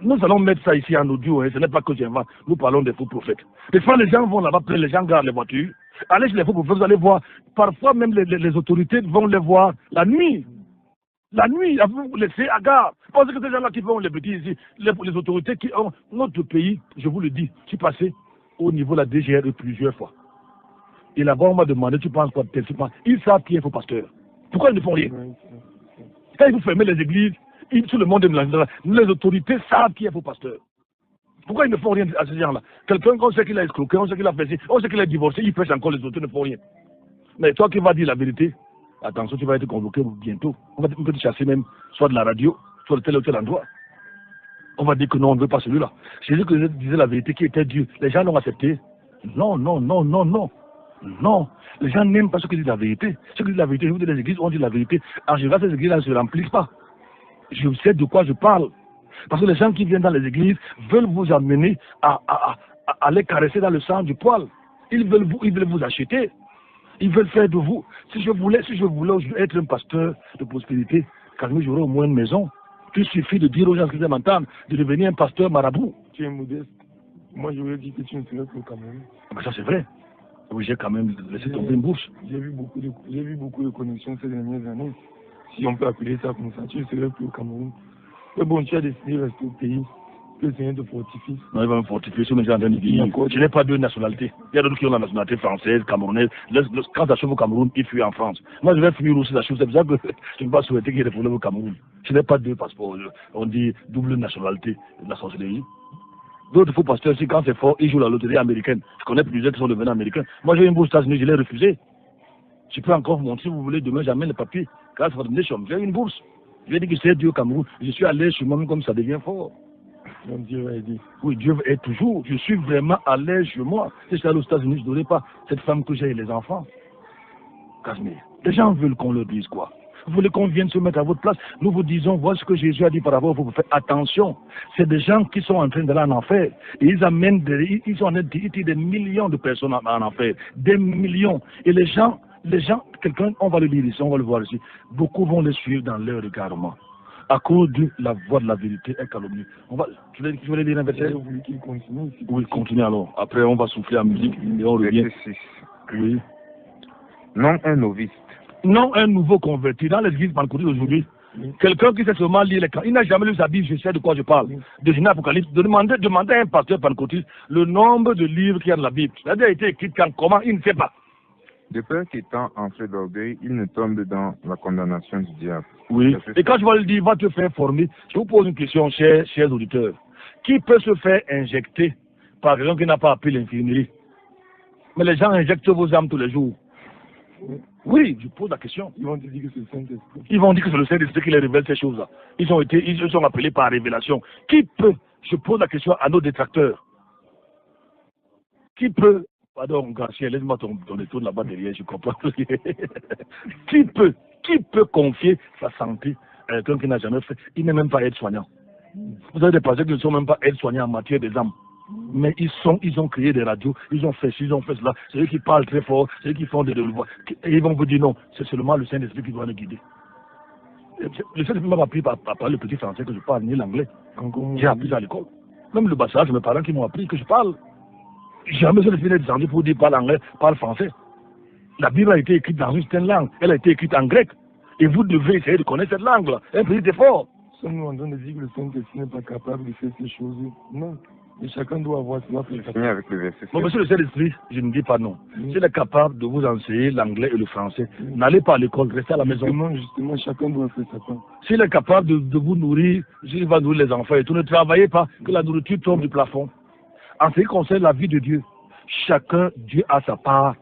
[SPEAKER 2] Nous allons mettre ça ici en audio, hein. Ce n'est pas que j'invente. Nous parlons des faux prophètes. Des fois, les gens vont là-bas, les gens gardent les voitures. Allez chez les faux prophètes, vous allez voir. Parfois, même les autorités vont les voir la nuit. La nuit, vous laissez à gare. Parce que ces gens-là qui font les petits ici, les autorités qui ont notre pays, je vous le dis, je suis passé au niveau de la DGRE plusieurs fois. Et là-bas, on m'a demandé, tu penses quoi de tel, tu penses. Ils savent qui est faux pasteur. Pourquoi ils ne font rien? Quand ils vous fermez les églises, tout le monde est là. Les autorités savent qui est faux pasteur. Pourquoi ils ne font rien à ces gens-là? Quelqu'un, on sait qu'il a escroqué, on sait qu'il a fait ci, on sait qu'il a divorcé, il prêche encore, les autorités ne font rien. Mais toi qui vas dire la vérité, attention, tu vas être convoqué bientôt. On va te chasser même, soit de la radio, soit de tel ou tel endroit. On va dire que non, on ne veut pas celui-là. Jésus disait la vérité qui était Dieu. Les gens l'ont accepté. Non, non, non, non, non. Non. Les gens n'aiment pas ceux qui disent la vérité. Ceux qui disent la vérité, je vous dis les églises, on dit la vérité. En général, ces églises-là ne se remplissent pas. Je sais de quoi je parle. Parce que les gens qui viennent dans les églises veulent vous amener à les caresser dans le sang du poil. Ils veulent vous acheter. Ils veulent faire de vous. Si je voulais être un pasteur de prospérité, quand même j'aurais au moins une maison. Il suffit de dire aux gens qui m'entendent de devenir un pasteur marabout.
[SPEAKER 5] Tu es modeste. Moi, j'aurais dit que tu ne serais plus au Cameroun.
[SPEAKER 2] Mais ça, c'est vrai. Oui, j'ai quand même laissé tomber une bourse.
[SPEAKER 5] J'ai vu beaucoup de connexions ces dernières années. Si on peut appeler ça comme ça, tu ne serais plus au Cameroun. Mais bon, tu as décidé de rester au pays. Que le Seigneur te fortifie.
[SPEAKER 2] Non, il va me fortifier. Je n'ai pas deux nationalités. Il y a d'autres qui ont la nationalité française, camerounaise. Quand ça chauffe au Cameroun, ils fuient en France. Moi, je vais fuir aussi la chose. C'est bizarre que je ne peux pas souhaiter qu'il y ait des problèmes au Cameroun. Je n'ai pas deux passeports. On dit double nationalité de la sorcellerie. D'autres faux pasteurs aussi, quand c'est fort, ils jouent la loterie américaine. Je connais plusieurs qui sont devenus américains. Moi, j'ai une bourse aux États-Unis, je l'ai refusée. Je peux encore vous montrer, si vous voulez, demain, j'amène les papiers. Grâce à votre nation, j'ai une bourse. Je vais dire que c'est Dieu au Cameroun. Je suis allé chez moi-même comme ça devient fort.
[SPEAKER 5] Donc Dieu va aider.
[SPEAKER 2] Oui, Dieu est toujours. Je suis vraiment à l'aise chez moi. Si je suis allé aux États-Unis, je n'aurais pas cette femme que j'ai et les enfants. Casimir, les gens veulent qu'on leur dise quoi? Vous voulez qu'on vienne se mettre à votre place? Nous vous disons, voilà ce que Jésus a dit par rapport, vous faites attention. C'est des gens qui sont en train d'aller en enfer. Et ils amènent ils sont en train de des millions de personnes en enfer. Des millions. Et les gens, quelqu'un, on va le lire ici, on va le voir ici. Beaucoup vont les suivre dans leur regardement. À cause de la voix de la vérité est calomnie. Tu voulais lire un verset?
[SPEAKER 5] Vous voulez qu'il continue?
[SPEAKER 2] Oui, continue alors. Après, on va souffler en musique et on revient. Oui.
[SPEAKER 4] Non un novice.
[SPEAKER 2] Non un nouveau converti. Dans l'église pentecôtiste aujourd'hui, quelqu'un qui sait seulement lire les camps, il n'a jamais lu sa Bible, je sais de quoi je parle. De Genèse Apocalypse, demander à un pasteur pentecôtiste le nombre de livres qu'il y a dans la Bible. Ça a été écrit quand, comment, il ne sait pas.
[SPEAKER 4] De peur qu'étant enflé d'orgueil, il ne tombe dans la condamnation du diable.
[SPEAKER 2] Oui. Et quand je vais le dire, va te faire former. Je vous pose une question, chers auditeurs. Qui peut se faire injecter par quelqu'un qui n'a pas appris l'infirmerie? Mais les gens injectent vos âmes tous les jours. Oui, je pose la question.
[SPEAKER 5] Ils vont te dire que c'est le Saint-Esprit.
[SPEAKER 2] Ils vont dire que c'est le Saint-Esprit qui les révèle ces choses-là. Ils sont appelés par révélation. Qui peut, je pose la question à nos détracteurs, qui peut, pardon, Garcia, laisse-moi ton détour là-bas derrière, je comprends. Qui peut confier sa santé à quelqu'un qui n'a jamais fait? Il n'est même pas aide-soignant. Vous avez des patients qui ne sont même pas aide-soignants en matière des âmes. Mais ils ont créé des radios, ils ont fait cela. C'est eux qui parlent très fort, c'est eux qui font des voix. Et ils vont vous dire non, c'est seulement le Saint-Esprit qui doit nous guider. Le Saint-Esprit m'a appris par le petit français que je parle, ni l'anglais. J'ai appris ça à l'école. Même le bassage, mes parents qui m'ont appris que je parle. Jamais je ne suis descendu pour dire parle anglais, parle français. La Bible a été écrite dans une certaine langue, elle a été écrite en grec. Et vous devez essayer de connaître cette langue-là. Un petit effort.
[SPEAKER 5] Sommes-nous en train de dire que le Saint-Esprit n'est pas capable de faire ces choses? Non. Et chacun doit avoir cela pour
[SPEAKER 4] finir avec le verset.
[SPEAKER 2] Bon, monsieur le Saint-Esprit, je ne dis pas non. S'il est capable de vous enseigner l'anglais et le français, n'allez pas à l'école, restez à la maison.
[SPEAKER 5] Justement, chacun doit faire sa part.
[SPEAKER 2] S'il est capable de vous nourrir, s'il va nourrir les enfants et tout, ne travaillez pas, que la nourriture tombe du plafond. En ce qui concerne la vie de Dieu, chacun, Dieu a sa part,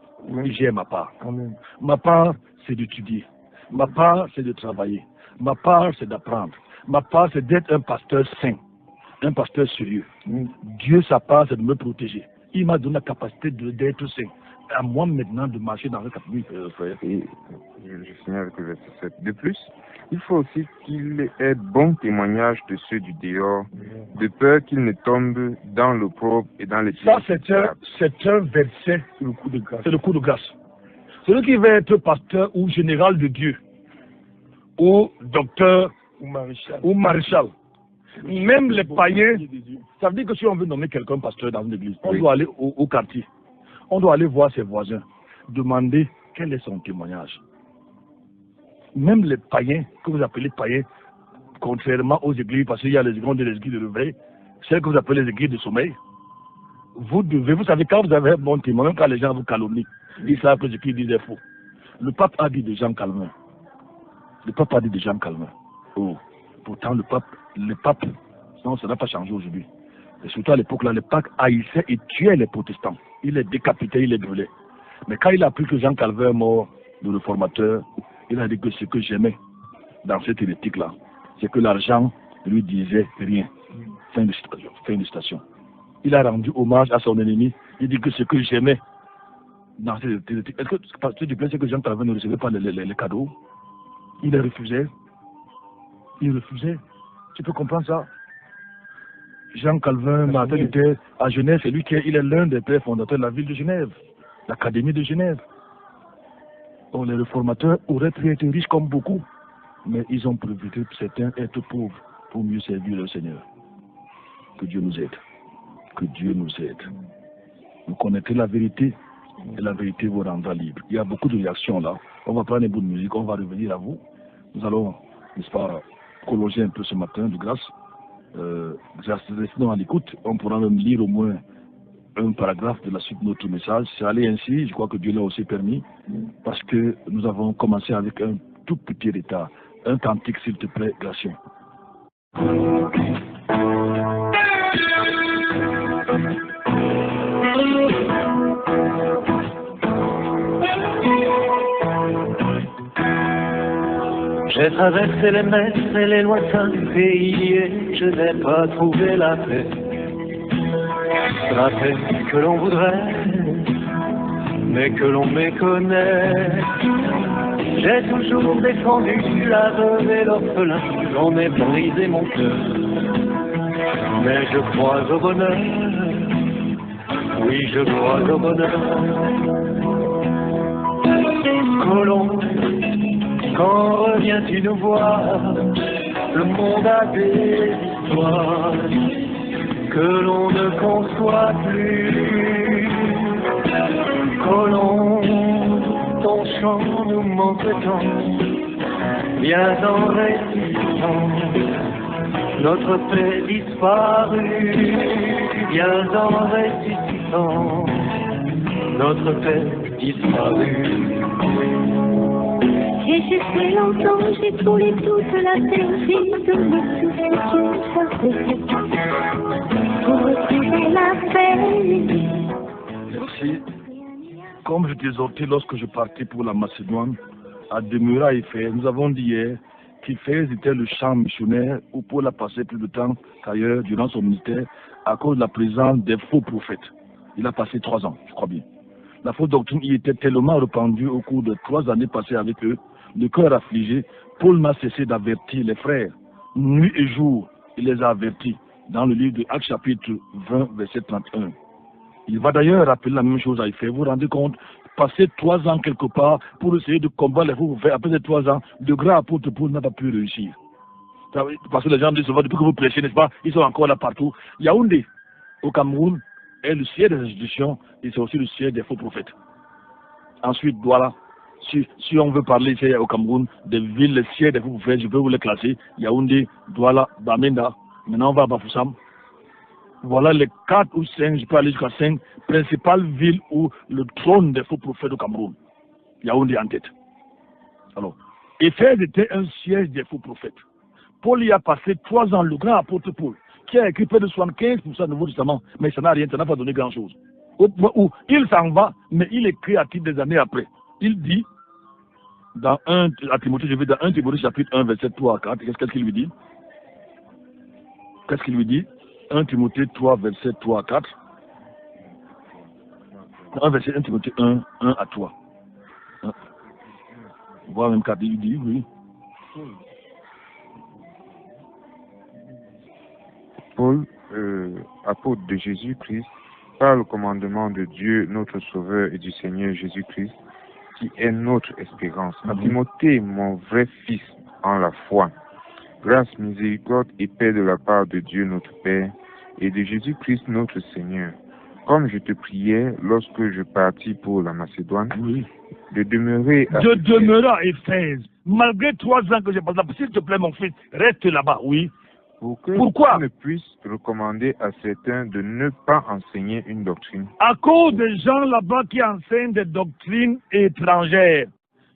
[SPEAKER 2] et j'ai ma part.
[SPEAKER 5] Amen.
[SPEAKER 2] Ma part, c'est d'étudier. Ma part, c'est de travailler. Ma part, c'est d'apprendre. Ma part, c'est d'être un pasteur saint. Un pasteur sérieux. Dieu, sa part, c'est de me protéger. Il m'a donné la capacité d'être saint. À moi maintenant de marcher dans le capital, frère.
[SPEAKER 4] Et je finis avec le verset 7. De plus, il faut aussi qu'il ait bon témoignage de ceux du dehors, de peur qu'il ne tombe dans l'opprobre et dans les pièges.
[SPEAKER 2] Ça, c'est un verset, c'est le coup de grâce. C'est le coup de grâce. Celui qui veut être pasteur ou général de Dieu, ou docteur, ou maréchal. Même les païens, ça veut dire que si on veut nommer quelqu'un pasteur dans une église, on doit aller au quartier. On doit aller voir ses voisins, demander quel est son témoignage. Même les païens, que vous appelez païens, contrairement aux églises, parce qu'il y a les églises de réveil, celles que vous appelez les églises de sommeil, vous savez, quand vous avez un bon témoin, même quand les gens vous calomnient, ils savent que ce qu'ils disent est faux. Le pape a dit des gens calmeurs. Le pape a dit des gens calmeurs. Oh. Pourtant, le pape, non, ça n'a pas changé aujourd'hui. Et surtout à l'époque, là, le pape haïssait et tuait les protestants. Il les décapitait, il les brûlait. Mais quand il a appris que Jean Calvin est mort, le réformateur, il a dit que ce que j'aimais dans cette hérétique-là, c'est que l'argent ne lui disait rien. Fin de citation. Il a rendu hommage à son ennemi. Il dit que ce que j'aimais dans cette hérétique. Est-ce que parce que tu penses que Jean Calvin ne recevait pas les cadeaux? Il les refusait. Il refusait. Tu peux comprendre ça? Jean Calvin, Martin Luther, à Genève, c'est lui il est l'un des pères fondateurs de la ville de Genève, l'Académie de Genève. Oh, les réformateurs auraient pu être riches comme beaucoup, mais ils ont préféré certains être pauvres pour mieux servir le Seigneur. Que Dieu nous aide. Que Dieu nous aide. Vous connaîtrez la vérité et la vérité vous rendra libre. Il y a beaucoup de réactions là. On va prendre un bout de musique, on va revenir à vous. Nous allons, n'est-ce pas, prolonger un peu ce matin de grâce. Restons à l'écoute. On pourra même lire au moins un paragraphe de la suite de notre message. C'est allé ainsi, je crois que Dieu l'a aussi permis, parce que nous avons commencé avec un tout petit retard. Un cantique, s'il te plaît, Gratien.
[SPEAKER 7] J'ai traversé les mers et les lointains pays et je n'ai pas trouvé la paix que l'on voudrait, mais que l'on méconnaît. J'ai toujours défendu la veuve et l'orphelin, j'en ai brisé mon cœur, mais je crois au bonheur, oui je crois au bonheur. Colomb, quand reviens-tu nous voir? Le monde a des histoires que l'on ne conçoit plus. Colomb, ton chant nous manque tant, viens en ressuscitant, notre paix disparue. Viens en ressuscitant, notre paix disparue.
[SPEAKER 8] J'ai cherché longtemps, j'ai trouvé toute la paix, j'ai donné tout ce que je savais pour retrouver la paix.
[SPEAKER 2] Merci. Comme je t'exhortais lorsque je partais pour la Macédoine, à demeurer à Éphèse, nous avons dit hier qu'Éphèse était le champ missionnaire où Paul a passé plus de temps qu'ailleurs durant son ministère à cause de la présence des faux prophètes. Il a passé 3 ans, je crois bien. La fausse doctrine y était tellement répandue au cours de 3 années passées avec eux, le cœur affligé, Paul n'a cessé d'avertir les frères. Nuit et jour, il les a avertis dans le livre de Actes chapitre 20, verset 31. Il va d'ailleurs rappeler la même chose à Éphèse. Vous vous rendez compte, passer 3 ans quelque part pour essayer de combattre les faux prophètes, après ces 3 ans, le grand apôtre Paul n'a pas pu réussir. Parce que les gens disent souvent, depuis que vous prêchez, n'est-ce pas, ils sont encore là partout. Yaoundé, au Cameroun, est le siège des institutions et c'est aussi le siège des faux prophètes. Ensuite, voilà, si on veut parler ici au Cameroun des villes, les sièges des faux prophètes, je peux vous les classer. Yaoundé, Douala, Bamenda, maintenant on va à Bafoussam. Voilà les 4 ou 5, je peux aller jusqu'à 5 principales villes où le trône des faux prophètes au Cameroun. Yaoundé en tête. Alors, Éphèse était un siège des faux prophètes. Paul y a passé 3 ans, le grand apôtre Paul, qui a écrit près de 75% du Nouveau Testament, mais ça n'a rien, ça n'a pas donné grand-chose. Où il s'en va, mais il écrit à titre des années après. Il dit, dans 1 Timothée, je vais dans 1 Timothée chapitre 1, verset 3 à 4, qu'est-ce qu'il lui dit? Qu'est-ce qu'il lui dit? 1 Timothée 3, verset 3 à 4. 1 Timothée 1, 1 à 3. Voir même 4, il dit, oui.
[SPEAKER 4] Paul, apôtre de Jésus-Christ, par le commandement de Dieu, notre Sauveur et du Seigneur Jésus-Christ, qui est notre espérance. À Timothée, mon vrai fils en la foi. Grâce, miséricorde et paix de la part de Dieu notre Père et de Jésus-Christ notre Seigneur. Comme je te priais lorsque je partis pour la Macédoine, de demeurer
[SPEAKER 2] à Éphèse. Malgré 3 ans que j'ai passé là, s'il te plaît mon fils, reste là-bas, Pourquoi?
[SPEAKER 4] Tu me puisses recommander à certains de ne pas enseigner une doctrine.
[SPEAKER 2] À cause des gens là-bas qui enseignent des doctrines étrangères.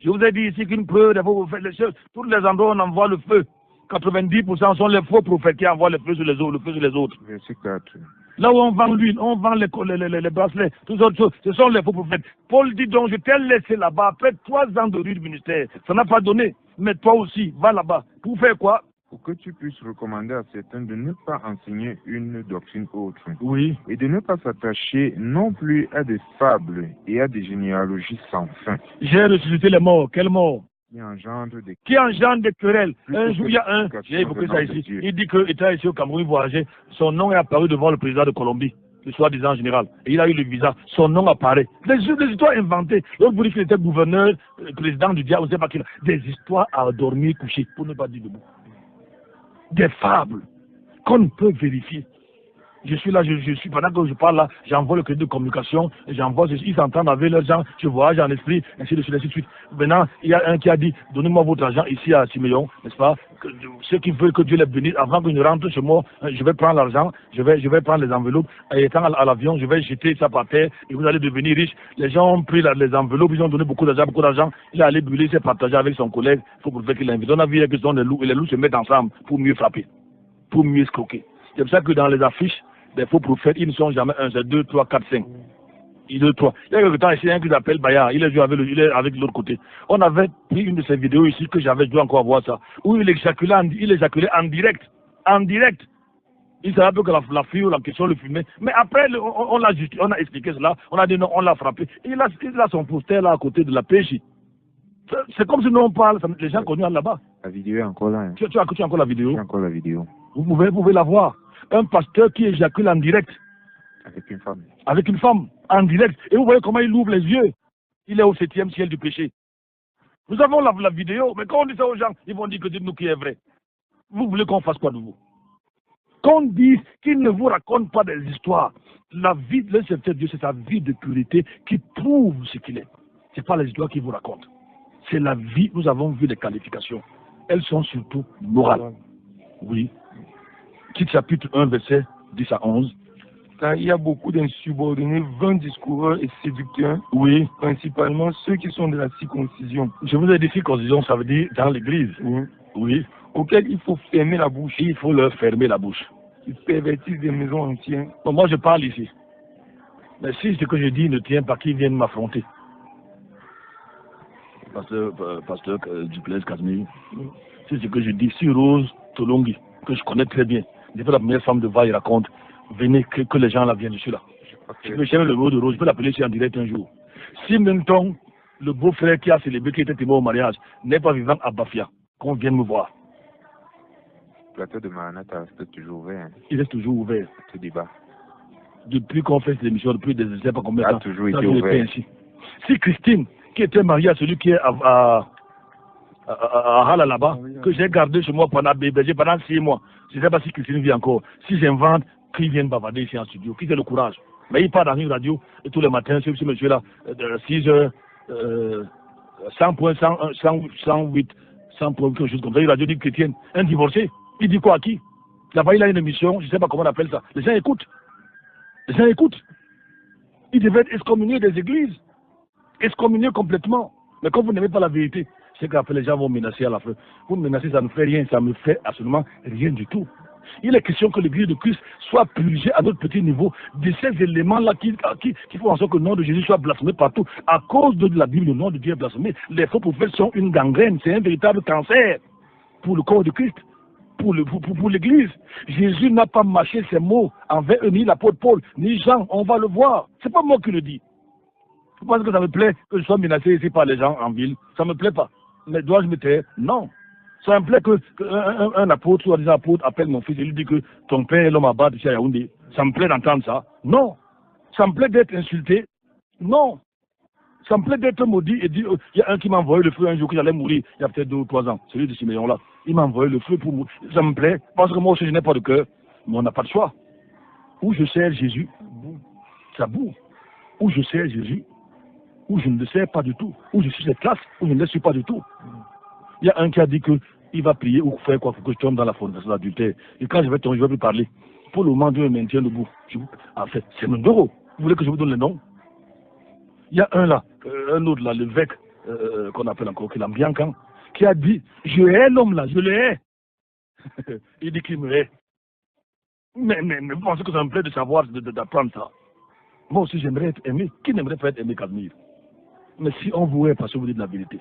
[SPEAKER 2] Je vous ai dit ici qu'une preuve, vous faites les choses. Tous les endroits où on envoie le feu. 90% sont les faux prophètes qui envoient le feu sur les autres.
[SPEAKER 4] Verset 4.
[SPEAKER 2] Là où on vend l'huile, on vend les bracelets, toutes autres choses, ce sont les faux prophètes. Paul dit donc, je t'ai laissé là-bas après 3 ans de rude ministère. Ça n'a pas donné. Mais toi aussi, va là-bas. Pour faire quoi?
[SPEAKER 4] Pour que tu puisses recommander à certains de ne pas enseigner une doctrine autre.
[SPEAKER 2] Et
[SPEAKER 4] de ne pas s'attacher non plus à des fables et à des généalogies sans fin.
[SPEAKER 2] J'ai ressuscité les morts. Quels morts?
[SPEAKER 4] Qui engendre
[SPEAKER 2] des querelles. Un jour, il y a un, j'ai évoqué ça ici, il dit qu'il était ici au Cameroun, il voyageait, son nom est apparu devant le président de Colombie, le soi-disant général, et il a eu le visa, son nom apparaît. Des histoires inventées. L'autre vous dit qu'il était gouverneur, président du diable, on ne sait pas qui. Des histoires à dormir couché, pour ne pas dire debout. Des fables qu'on peut vérifier. Je suis là, je suis, pendant que je parle là, j'envoie le crédit de communication, ils s'entendent avec leurs gens, je voyage en esprit, ainsi de suite. Maintenant, il y a un qui a dit, donnez-moi votre argent ici à 6 millions, n'est-ce pas? Ceux qui veulent que Dieu les bénisse, avant qu'ils ne rentrent chez moi, je vais prendre l'argent, je vais prendre les enveloppes, et étant à l'avion, je vais jeter ça par terre, et vous allez devenir riche. Les gens ont pris les enveloppes, ils ont donné beaucoup d'argent, il est allé brûler, il s'est partagé avec son collègue, il faut qu'il l'invite. On a vu que ce sont les loups, et les loups se mettent ensemble pour mieux frapper, pour mieux escroquer. C'est pour ça que dans les affiches, des faux prophètes, ils ne sont jamais 1, c'est 2, 3, 4, 5. Il y a quelque temps ici, un qui s'appelle Bayard, il est avec l'autre côté. On avait pris une de ces vidéos ici que je dois encore voir ça, où il éjaculait en direct. Il savait un peu que la fille ou la question le fumait. Mais après, on a expliqué cela, on a dit non, on l'a frappé. Il a son poster là à côté de la PJ. C'est comme si nous on parle, les gens connus là-bas.
[SPEAKER 4] La vidéo est encore là. Hein.
[SPEAKER 2] Tu as encore la vidéo?
[SPEAKER 4] J'ai encore la vidéo.
[SPEAKER 2] Vous pouvez la voir. Un pasteur qui éjacule en direct. Avec une femme, en direct. Et vous voyez comment il ouvre les yeux. Il est au 7e ciel du péché. Nous avons la vidéo, mais quand on dit ça aux gens, ils vont dire que c'est nous qui est vrai. Vous voulez qu'on fasse quoi de vous? Qu'on dise qu'il ne vous raconte pas des histoires. La vie de l'un Dieu, c'est sa vie de pureté qui prouve ce qu'il est. Ce n'est pas les histoires qu'il vous raconte. C'est la vie, nous avons vu les qualifications. Elles sont surtout morales. Oui. Titre chapitre 1, verset 10 à 11.
[SPEAKER 5] Car il y a beaucoup d'insubordonnés, vains discoureurs et séducteurs. Principalement ceux qui sont de la circoncision.
[SPEAKER 2] Je vous ai dit circoncision, ça veut dire dans l'église. Oui.
[SPEAKER 5] Auxquels il faut fermer la bouche.
[SPEAKER 2] Il faut leur fermer la bouche.
[SPEAKER 5] Ils pervertissent des maisons entières.
[SPEAKER 2] Bon, moi je parle ici. Mais si ce que je dis ne tient pas, qu'ils viennent m'affronter. Pasteur Duplessis Casimir. C'est ce que je dis sur Rose Tolongi, que je connais très bien. Depuis la première femme de Vaille raconte, venez que les gens là viennent, je suis là. Je peux chercher le mot de Rose, je peux l'appeler ici en direct un jour. Si maintenant, le beau-frère qui a célébré, qui était témoin au mariage, n'est pas vivant à Bafia, qu'on vienne me voir.
[SPEAKER 4] Le plateau de Maranatha reste toujours ouvert. Hein.
[SPEAKER 2] Il reste toujours ouvert.
[SPEAKER 4] Ce débat.
[SPEAKER 2] Depuis qu'on fait cette émission, depuis des je ne sais pas combien de temps.
[SPEAKER 4] Ça a toujours été ouvert.
[SPEAKER 2] Ainsi. Si Christine, qui était mariée à celui qui est à Hala là-bas, que j'ai gardé chez moi pendant 6 mois. Je ne sais pas si Christine vit encore. Si j'invente, qu'ils viennent bavarder ici en studio, qu'ils aient le courage. Mais il part dans une radio, et tous les matins, ce monsieur-là, 6h, 100.108, 100 points, quelque chose comme ça, une radio dit chrétienne, un divorcé, il dit quoi à qui? Là-bas, il a une émission, je ne sais pas comment on appelle ça. Les gens écoutent. Il devait être excommunié des églises. Excommunié complètement. Mais quand vous n'aimez pas la vérité, c'est qu'après les gens vont menacer à la fin. Vous me menacez, ça ne fait rien, ça ne me fait absolument rien du tout. Il est question que l'église de Christ soit purgée à notre petit niveau de ces éléments-là qui font en sorte que le nom de Jésus soit blasphémé partout. À cause de la Bible, le nom de Dieu est blasphémé. Les faux prophètes sont une gangrène, c'est un véritable cancer pour le corps de Christ, pour l'église. Jésus n'a pas mâché ses mots envers eux, ni l'apôtre Paul, ni Jean, on va le voir. C'est pas moi qui le dis. Vous pensez que ça me plaît que je sois menacé ici par les gens en ville? Ça ne me plaît pas. Mais dois-je me taire? Non. Ça me plaît qu'un apôtre, soit des apôtres, appelle mon fils et lui dit que ton père est l'homme à battre ici à Yaoundé. Ça me plaît d'entendre ça? Non. Ça me plaît d'être insulté? Non. Ça me plaît d'être maudit et dire, il y a un qui m'a envoyé le feu un jour que j'allais mourir, il y a peut-être 2 ou 3 ans, celui de Siméon là. Il m'a envoyé le feu pour mourir. Ça me plaît, parce que moi aussi je n'ai pas de cœur, mais on n'a pas de choix. Ou je sers Jésus, ça boue. Ou je sers Jésus, ou je ne le sers pas du tout. Ou je suis cette classe, ou je ne le suis pas du tout. Il y a un qui a dit qu'il va prier ou faire quoi pour que je tombe dans la fornication d'adultère. Et quand je vais tomber, je ne vais plus parler. Pour le moment, Dieu me maintient debout. En fait, c'est mon bureau. Vous voulez que je vous donne le nom? Il y a un là, un autre là, l'évêque, qu'on appelle encore Kilambiankan, qui a dit, je hais l'homme là, je le hais. Il dit qu'il me hait. Mais vous pensez que ça me plaît de savoir, d'apprendre ça? Moi aussi j'aimerais être aimé. Qui n'aimerait pas être aimé, Casimir? Mais si on vous hait parce que vous dites la vérité.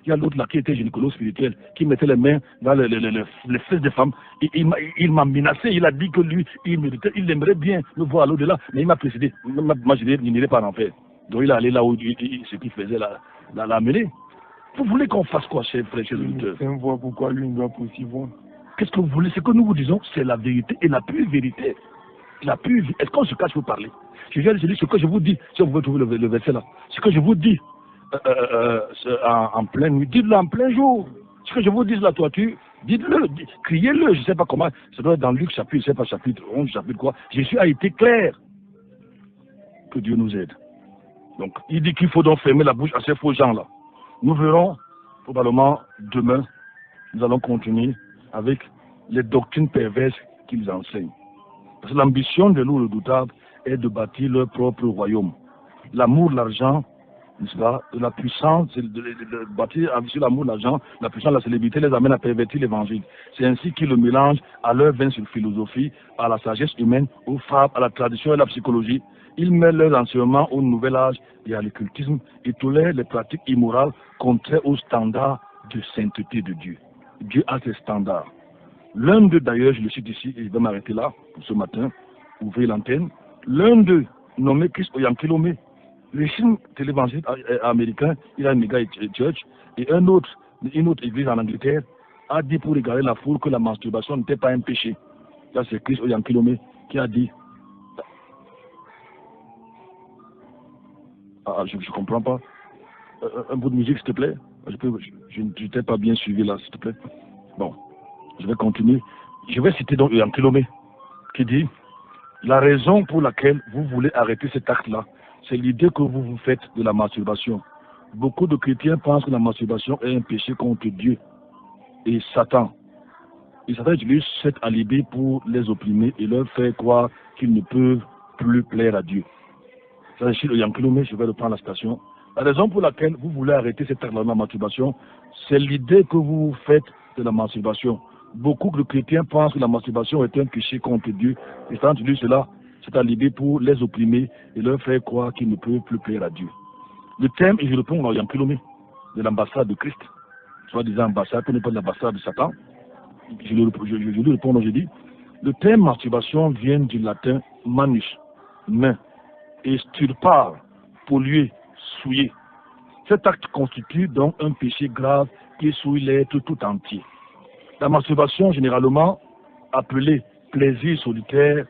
[SPEAKER 2] Il y a l'autre là qui était gynécologue spirituel, qui mettait les mains dans les fesses des femmes. Il m'a menacé, il a dit que lui, il aimerait bien me voir à l'au-delà, mais il m'a précédé. Moi je n'irai pas en enfer. Donc il est allé là où ce qu'il faisait, l'a amené. Vous voulez qu'on fasse quoi, chers frères, chers auditeurs?
[SPEAKER 5] C'est un voix pourquoi lui ne doit pas aussi voir.
[SPEAKER 2] Qu'est-ce que vous voulez? Ce que nous vous disons, c'est la vérité et la pure vérité. La pure. Est-ce qu'on se cache pour parler? Je viens de dire ce que je vous dis, si vous pouvez trouver le verset là. Ce que je vous dis en pleine nuit, dites-le en plein jour. Ce que je vous dis la toiture, dites-le, criez-le, je ne sais pas comment. Ça doit être dans Luc chapitre, je ne sais pas, chapitre 11, chapitre quoi. Jésus a été clair. Que Dieu nous aide. Donc, il dit qu'il faut donc fermer la bouche à ces faux gens-là. Nous verrons probablement demain, nous allons continuer avec les doctrines perverses qu'ils enseignent. Parce que l'ambition de loups redoutables est de bâtir leur propre royaume. L'amour, l'argent, n'est-ce pas, la puissance, de bâtir sur l'amour, l'argent, la puissance, la célébrité les amène à pervertir l'évangile. C'est ainsi qu'ils le mélangent à leur vaine philosophie, à la sagesse humaine, aux fables, à la tradition et à la psychologie. Ils mêlent leurs enseignements au nouvel âge et à l'occultisme et tolèrent les pratiques immorales contraires aux standards de sainteté de Dieu. Dieu a ses standards. L'un d'eux, d'ailleurs, je le cite ici, et je vais m'arrêter là pour ce matin, ouvrez l'antenne. L'un d'eux, nommé Chris Oyankilome, le film télévangile américain, il a une méga church, et une autre église en Angleterre a dit pour regarder la foule que la masturbation n'était pas un péché. Là, c'est Chris Oyankilome qui a dit. Je ne comprends pas. Un bout de musique, s'il te plaît. Je ne t'ai pas bien suivi là, s'il te plaît. Bon, je vais continuer. Je vais citer donc Oyankilome qui dit la raison pour laquelle vous voulez arrêter cet acte-là, c'est l'idée que vous vous faites de la masturbation. Beaucoup de chrétiens pensent que la masturbation est un péché contre Dieu et Satan. Et Satan utilise cet alibi pour les opprimer et leur faire croire qu'ils ne peuvent plus plaire à Dieu. Ça, c'est chez Oyankilome, je vais reprendre la citation. La raison pour laquelle vous voulez arrêter cet acte-là de la masturbation, c'est l'idée que vous vous faites de la masturbation. Beaucoup de chrétiens pensent que la masturbation est un péché contre Dieu. Et Satan utilise cela, c'est alibi pour les opprimer et leur faire croire qu'ils ne peuvent plus plaire à Dieu. Le thème, et je réponds à Oyankilome, de l'ambassade de Christ, soi-disant ambassade, pour ne pas de l'ambassade de Satan. Je lui réponds, je dis, le thème masturbation vient du latin manus, main, et sturpar, polluer, souiller. Cet acte constitue donc un péché grave qui souille l'être tout entier. La masturbation, généralement appelée plaisir solitaire,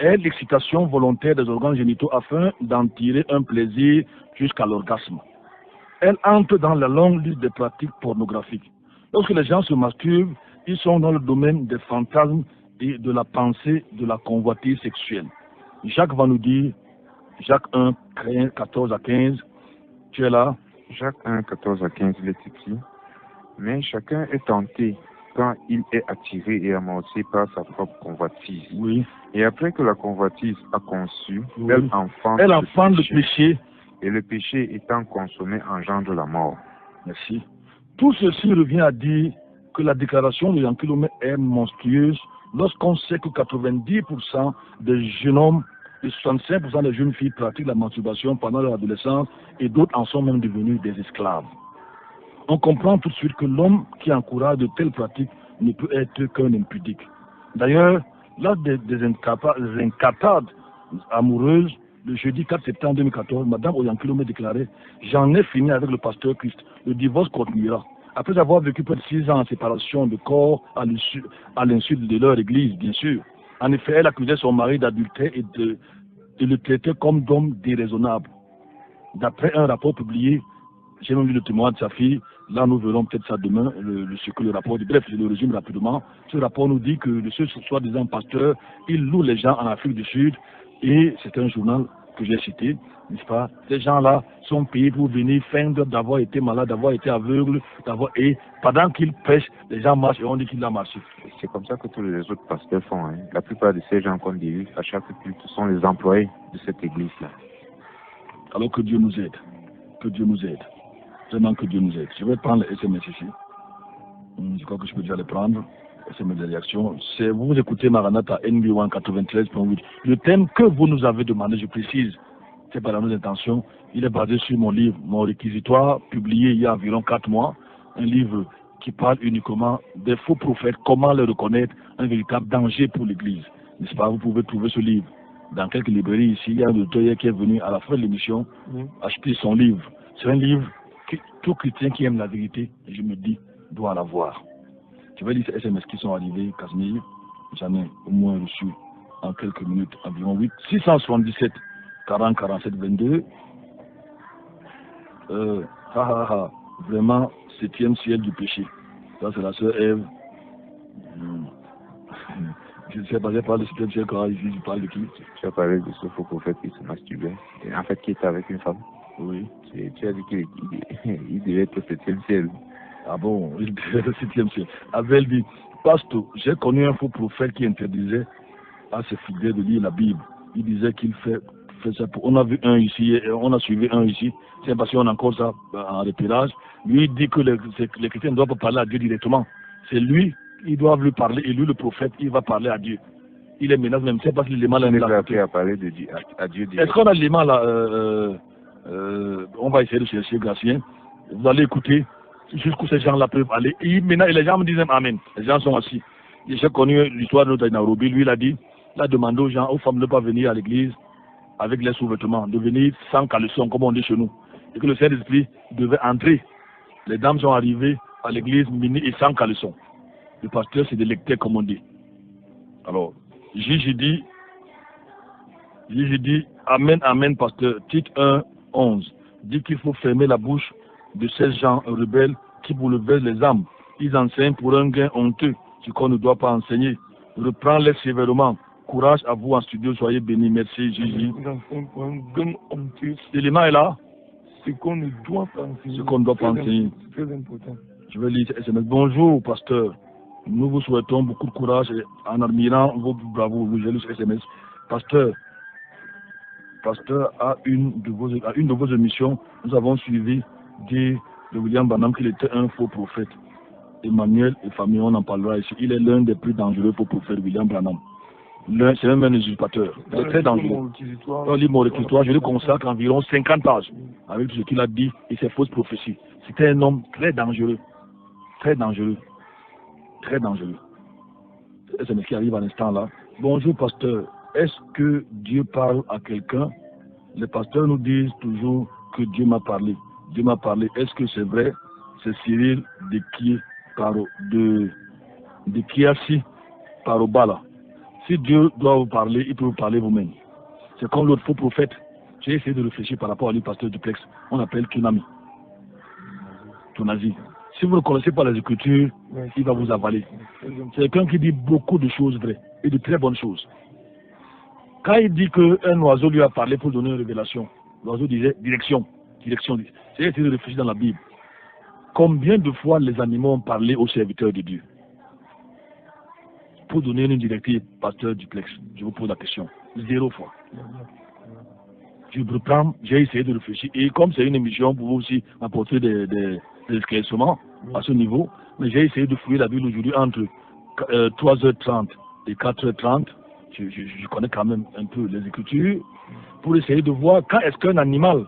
[SPEAKER 2] est l'excitation volontaire des organes génitaux afin d'en tirer un plaisir jusqu'à l'orgasme. Elle entre dans la longue liste des pratiques pornographiques. Lorsque les gens se masturbent, ils sont dans le domaine des fantasmes et de la pensée de la convoitise sexuelle. Jacques va nous dire, Jacques 1, 14 à 15, tu es là?
[SPEAKER 4] Jacques 1, 14 à 15, il est écrit. Mais chacun est tenté quand il est attiré et amorcé par sa propre convoitise.
[SPEAKER 2] Oui.
[SPEAKER 4] Et après que la convoitise a conçu,
[SPEAKER 2] Oui.
[SPEAKER 4] elle enfante
[SPEAKER 2] le péché.
[SPEAKER 4] Et le péché étant consommé engendre la mort.
[SPEAKER 2] Merci. Tout ceci revient à dire que la déclaration de Oyankilome est monstrueuse lorsqu'on sait que 90% des jeunes hommes et 65% des jeunes filles pratiquent la masturbation pendant leur adolescence et d'autres en sont même devenus des esclaves. On comprend tout de suite que l'homme qui encourage de telles pratiques ne peut être qu'un impudique. D'ailleurs, lors des incapades amoureuses, le jeudi 4 septembre 2014, Mme Oyankilome déclarait « J'en ai fini avec le pasteur Christ. Le divorce continuera. » Après avoir vécu près de 6 ans en séparation de corps à l'insulte de leur église, bien sûr. En effet, elle accusait son mari d'adultère et le traitait comme d'homme déraisonnable. d'après un rapport publié, j'ai même lu le témoin de sa fille, là nous verrons peut-être ça demain, ce que le rapport dit. Bref, je le résume rapidement. Ce rapport nous dit que ce soi-disant pasteur, il loue les gens en Afrique du Sud, et c'est un journal que j'ai cité, n'est-ce pas? Ces gens-là sont payés pour venir feindre d'avoir été malade, d'avoir été aveugle, et pendant qu'ils prêchent, les gens marchent et on dit qu'il a marché.
[SPEAKER 4] C'est comme ça que tous les autres pasteurs font. Hein. La plupart de ces gens qu'on dirige à chaque culte sont les employés de cette église-là.
[SPEAKER 2] Alors que Dieu nous aide. Que Dieu nous aide. Vraiment que Dieu nous aide. Je vais prendre les SMS ici. Je crois que je peux déjà les prendre. SMS de réaction. Vous écoutez Maranatha NB1 93.8. Le thème que vous nous avez demandé, je précise, c'est pas dans nos intentions. Il est basé sur mon livre, mon réquisitoire, publié il y a environ 4 mois. Un livre qui parle uniquement des faux prophètes, comment les reconnaître, un véritable danger pour l'Église. N'est-ce pas? Vous pouvez trouver ce livre dans quelques librairies ici. Il y a un auteur qui est venu à la fin de l'émission acheter son livre. C'est un livre que tout chrétien qui aime la vérité, je me dis, doit l'avoir. Je vais lire ces SMS qui sont arrivés, Casimir. J'en ai au moins reçu en quelques minutes, environ 8. 677 40 47 22. Vraiment, 7e ciel du péché. Ça, c'est la sœur Ève. Je ne sais pas, j'ai parlé de 7e ciel quand ici, je parle de qui?
[SPEAKER 4] Tu as parlé de ce faux prophète qui se masturbait. Et en fait, qui était avec une femme.
[SPEAKER 2] Oui.
[SPEAKER 4] Tu as dit qu'il devait être au 7e ciel.
[SPEAKER 2] Ah bon, il devait être au 7e ciel. Abel dit, Pasteur, j'ai connu un faux prophète qui interdisait à ses fidèles de lire la Bible. Il disait qu'il fait ça pour... On a vu un ici, on a suivi un ici. C'est parce qu'on a encore ça en repérage. Lui, il dit que les chrétiens ne doivent pas parler à Dieu directement. C'est lui, ils doivent lui parler, et lui, le prophète, il va parler à Dieu. Il est menace même, c'est parce que l'élément là.
[SPEAKER 4] Il a appris à parler de Dieu, à Dieu.
[SPEAKER 2] Est-ce qu'on a l'élément là on va essayer de chercher, Gracien. Vous allez écouter jusqu'où ces gens-là peuvent aller. Et maintenant, les gens me disent Amen. Les gens sont assis. J'ai connu l'histoire de notre Nairobi. Lui, il a dit, il a demandé aux gens, aux femmes de ne pas venir à l'église avec les sous-vêtements, de venir sans caleçon, comme on dit chez nous. Et que le Saint-Esprit devait entrer. Les dames sont arrivées à l'église mini et sans caleçon. Le pasteur s'est délecté, comme on dit. Alors, Gigi dit, Amen, Amen, pasteur. Titre 1, 11. Dit qu'il faut fermer la bouche de ces gens rebelles qui bouleversent les âmes. Ils enseignent pour un gain honteux, ce qu'on ne doit pas enseigner. Reprends-les sévèrement. Courage à vous en studio, soyez bénis. Merci, Gigi. L'élément est là.
[SPEAKER 5] Ce qu'on ne doit pas enseigner.
[SPEAKER 2] Ce qu'on ne doit pas enseigner.
[SPEAKER 5] C'est très important.
[SPEAKER 2] Je vais lire SMS. Bonjour, pasteur. Nous vous souhaitons beaucoup de courage en admirant vos bravoures. J'ai lu ce SMS. Pasteur, à une de vos émissions, nous avons suivi de William Branham qu'il était un faux prophète. Emmanuel et famille, on en parlera ici. Il est l'un des plus dangereux faux prophètes, William Branham. C'est même un usurpateur. Il est très dangereux. Dans le livre Mon réquisitoire, je lui consacre environ 50 pages avec ce qu'il a dit et ses fausses prophéties. C'était un homme très dangereux. Très dangereux. Très dangereux. C'est ce qui arrive à l'instant là. Bonjour, pasteur. Est-ce que Dieu parle à quelqu'un? Les pasteurs nous disent toujours que Dieu m'a parlé. Dieu m'a parlé. Est-ce que c'est vrai? C'est Cyril de Kiasi Parobala. Si Dieu doit vous parler, il peut vous parler vous-même. C'est comme l'autre faux prophète. J'ai essayé de réfléchir par rapport à lui, pasteur duplex. On l'appelle Tunami. Tunazi. Si vous ne connaissez pas les Écritures, il va vous avaler. C'est quelqu'un qui dit beaucoup de choses vraies et de très bonnes choses. Quand il dit qu'un oiseau lui a parlé pour donner une révélation, l'oiseau disait direction. J'ai essayé de réfléchir dans la Bible. Combien de fois les animaux ont parlé aux serviteurs de Dieu? Pour donner une directive, pasteur duplex, je vous pose la question. 0 fois. Je reprends, j'ai essayé de réfléchir. Et comme c'est une émission pour vous aussi apporter des éclaircissements à ce niveau, mais j'ai essayé de fouiller la Bible aujourd'hui entre 3h30 et 4h30. Je connais quand même un peu les Écritures, pour essayer de voir quand est-ce qu'un animal,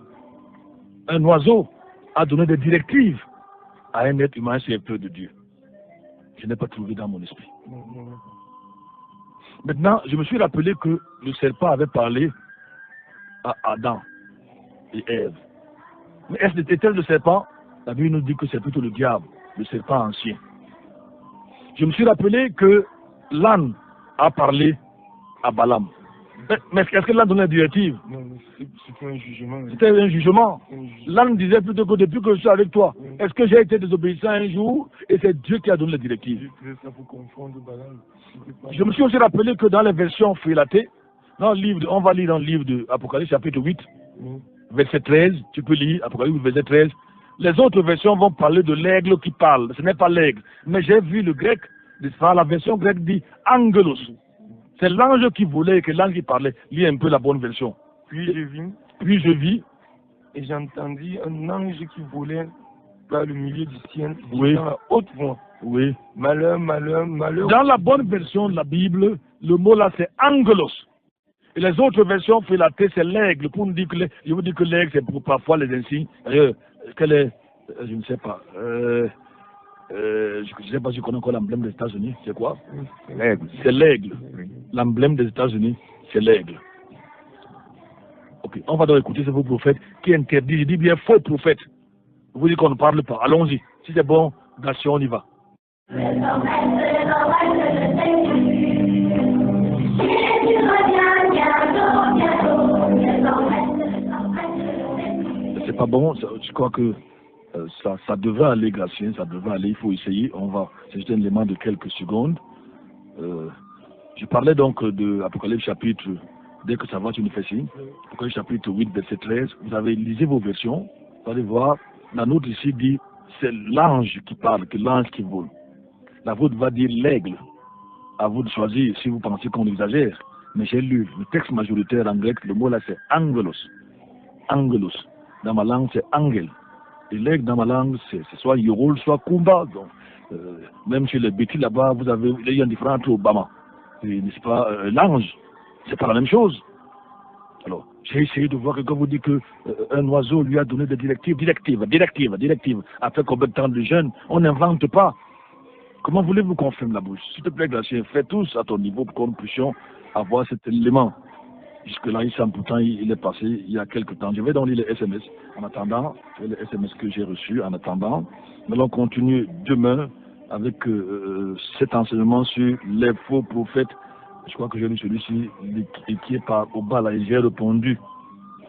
[SPEAKER 2] un oiseau, a donné des directives à un être humain, un serviteur de Dieu. Je n'ai pas trouvé dans mon esprit. Maintenant, je me suis rappelé que le serpent avait parlé à Adam et Ève. Mais est-ce que c'était le serpent? La Bible nous dit que c'est plutôt le diable, le serpent ancien. Je me suis rappelé que l'âne a parlé à Balaam. Mais est-ce que l'âne donnait la directive?
[SPEAKER 5] Non, c'était un jugement.
[SPEAKER 2] C'était un jugement. L'âne disait plutôt que depuis que je suis avec toi, est-ce que j'ai été désobéissant un jour et c'est Dieu qui a donné la directive?
[SPEAKER 5] Ça faut confondre Balaam.
[SPEAKER 2] Je me suis aussi rappelé que dans les versions filatées, dans le livre on va lire dans le livre de Apocalypse chapitre 8, verset 13, tu peux lire Apocalypse verset 13. Les autres versions vont parler de l'aigle qui parle. Ce n'est pas l'aigle. Mais j'ai vu le grec, la version grecque dit angelos. C'est l'ange qui volait et que l'ange qui parlait. Lis un peu la bonne version.
[SPEAKER 5] Puis
[SPEAKER 2] je vis.
[SPEAKER 5] Et j'entendis un ange qui volait par le milieu du ciel,
[SPEAKER 2] oui,
[SPEAKER 5] dans la haute voix.
[SPEAKER 2] Oui.
[SPEAKER 5] Malheur, malheur, malheur.
[SPEAKER 2] Dans la bonne version de la Bible, le mot là c'est angelos. Et les autres versions filatées, c'est l'aigle. Pour nous dire que je vous dis que l'aigle, c'est pour parfois les insignes. D'ailleurs, quel est, je ne sais pas. Je ne sais pas si je connais encore l'emblème des États-Unis. C'est quoi?
[SPEAKER 4] L'aigle.
[SPEAKER 2] C'est l'aigle. L'emblème des États-Unis, c'est l'aigle. Ok, on va donc écouter ce faux prophète qui interdit, je dis bien faux prophète. Vous dites qu'on ne parle pas. Allons-y. Si c'est bon, nation, on y va. C'est pas bon, je crois que ça devrait aller, Gratien, ça devrait aller, il faut essayer, on va, c'est juste un élément de quelques secondes. Je parlais donc de Apocalypse chapitre, dès que ça va, tu nous fais signe, Apocalypse chapitre 8, verset 13, vous avez lisé vos versions, vous allez voir, la nôtre ici dit, c'est l'ange qui parle, que l'ange qui vole. La vôtre va dire l'aigle. À vous de choisir si vous pensez qu'on exagère. Mais j'ai lu le texte majoritaire en grec, le mot là c'est angelos. Angelos. Dans ma langue c'est angel. Et l'aigle dans ma langue c'est soit yorol, soit kumba. Donc, même chez les bêtis là-bas, vous avez, il y a un différent entre Obama. N'est-ce pas, l'ange, c'est pas la même chose. Alors, j'ai essayé de voir que quand vous dites qu'un oiseau lui a donné des directives, après combien de temps de jeûne, on n'invente pas. Comment voulez-vous qu'on ferme la bouche? S'il te plaît, Gratien, fais tous à ton niveau pour que nous puissions avoir cet élément. Jusque-là, pourtant, il est passé il y a quelques temps. Je vais donc lire les SMS en attendant, les SMS que j'ai reçus en attendant. Nous allons continuer demain avec cet enseignement sur les faux prophètes. Je crois que j'ai lu celui-ci qui est par Obala et j'ai répondu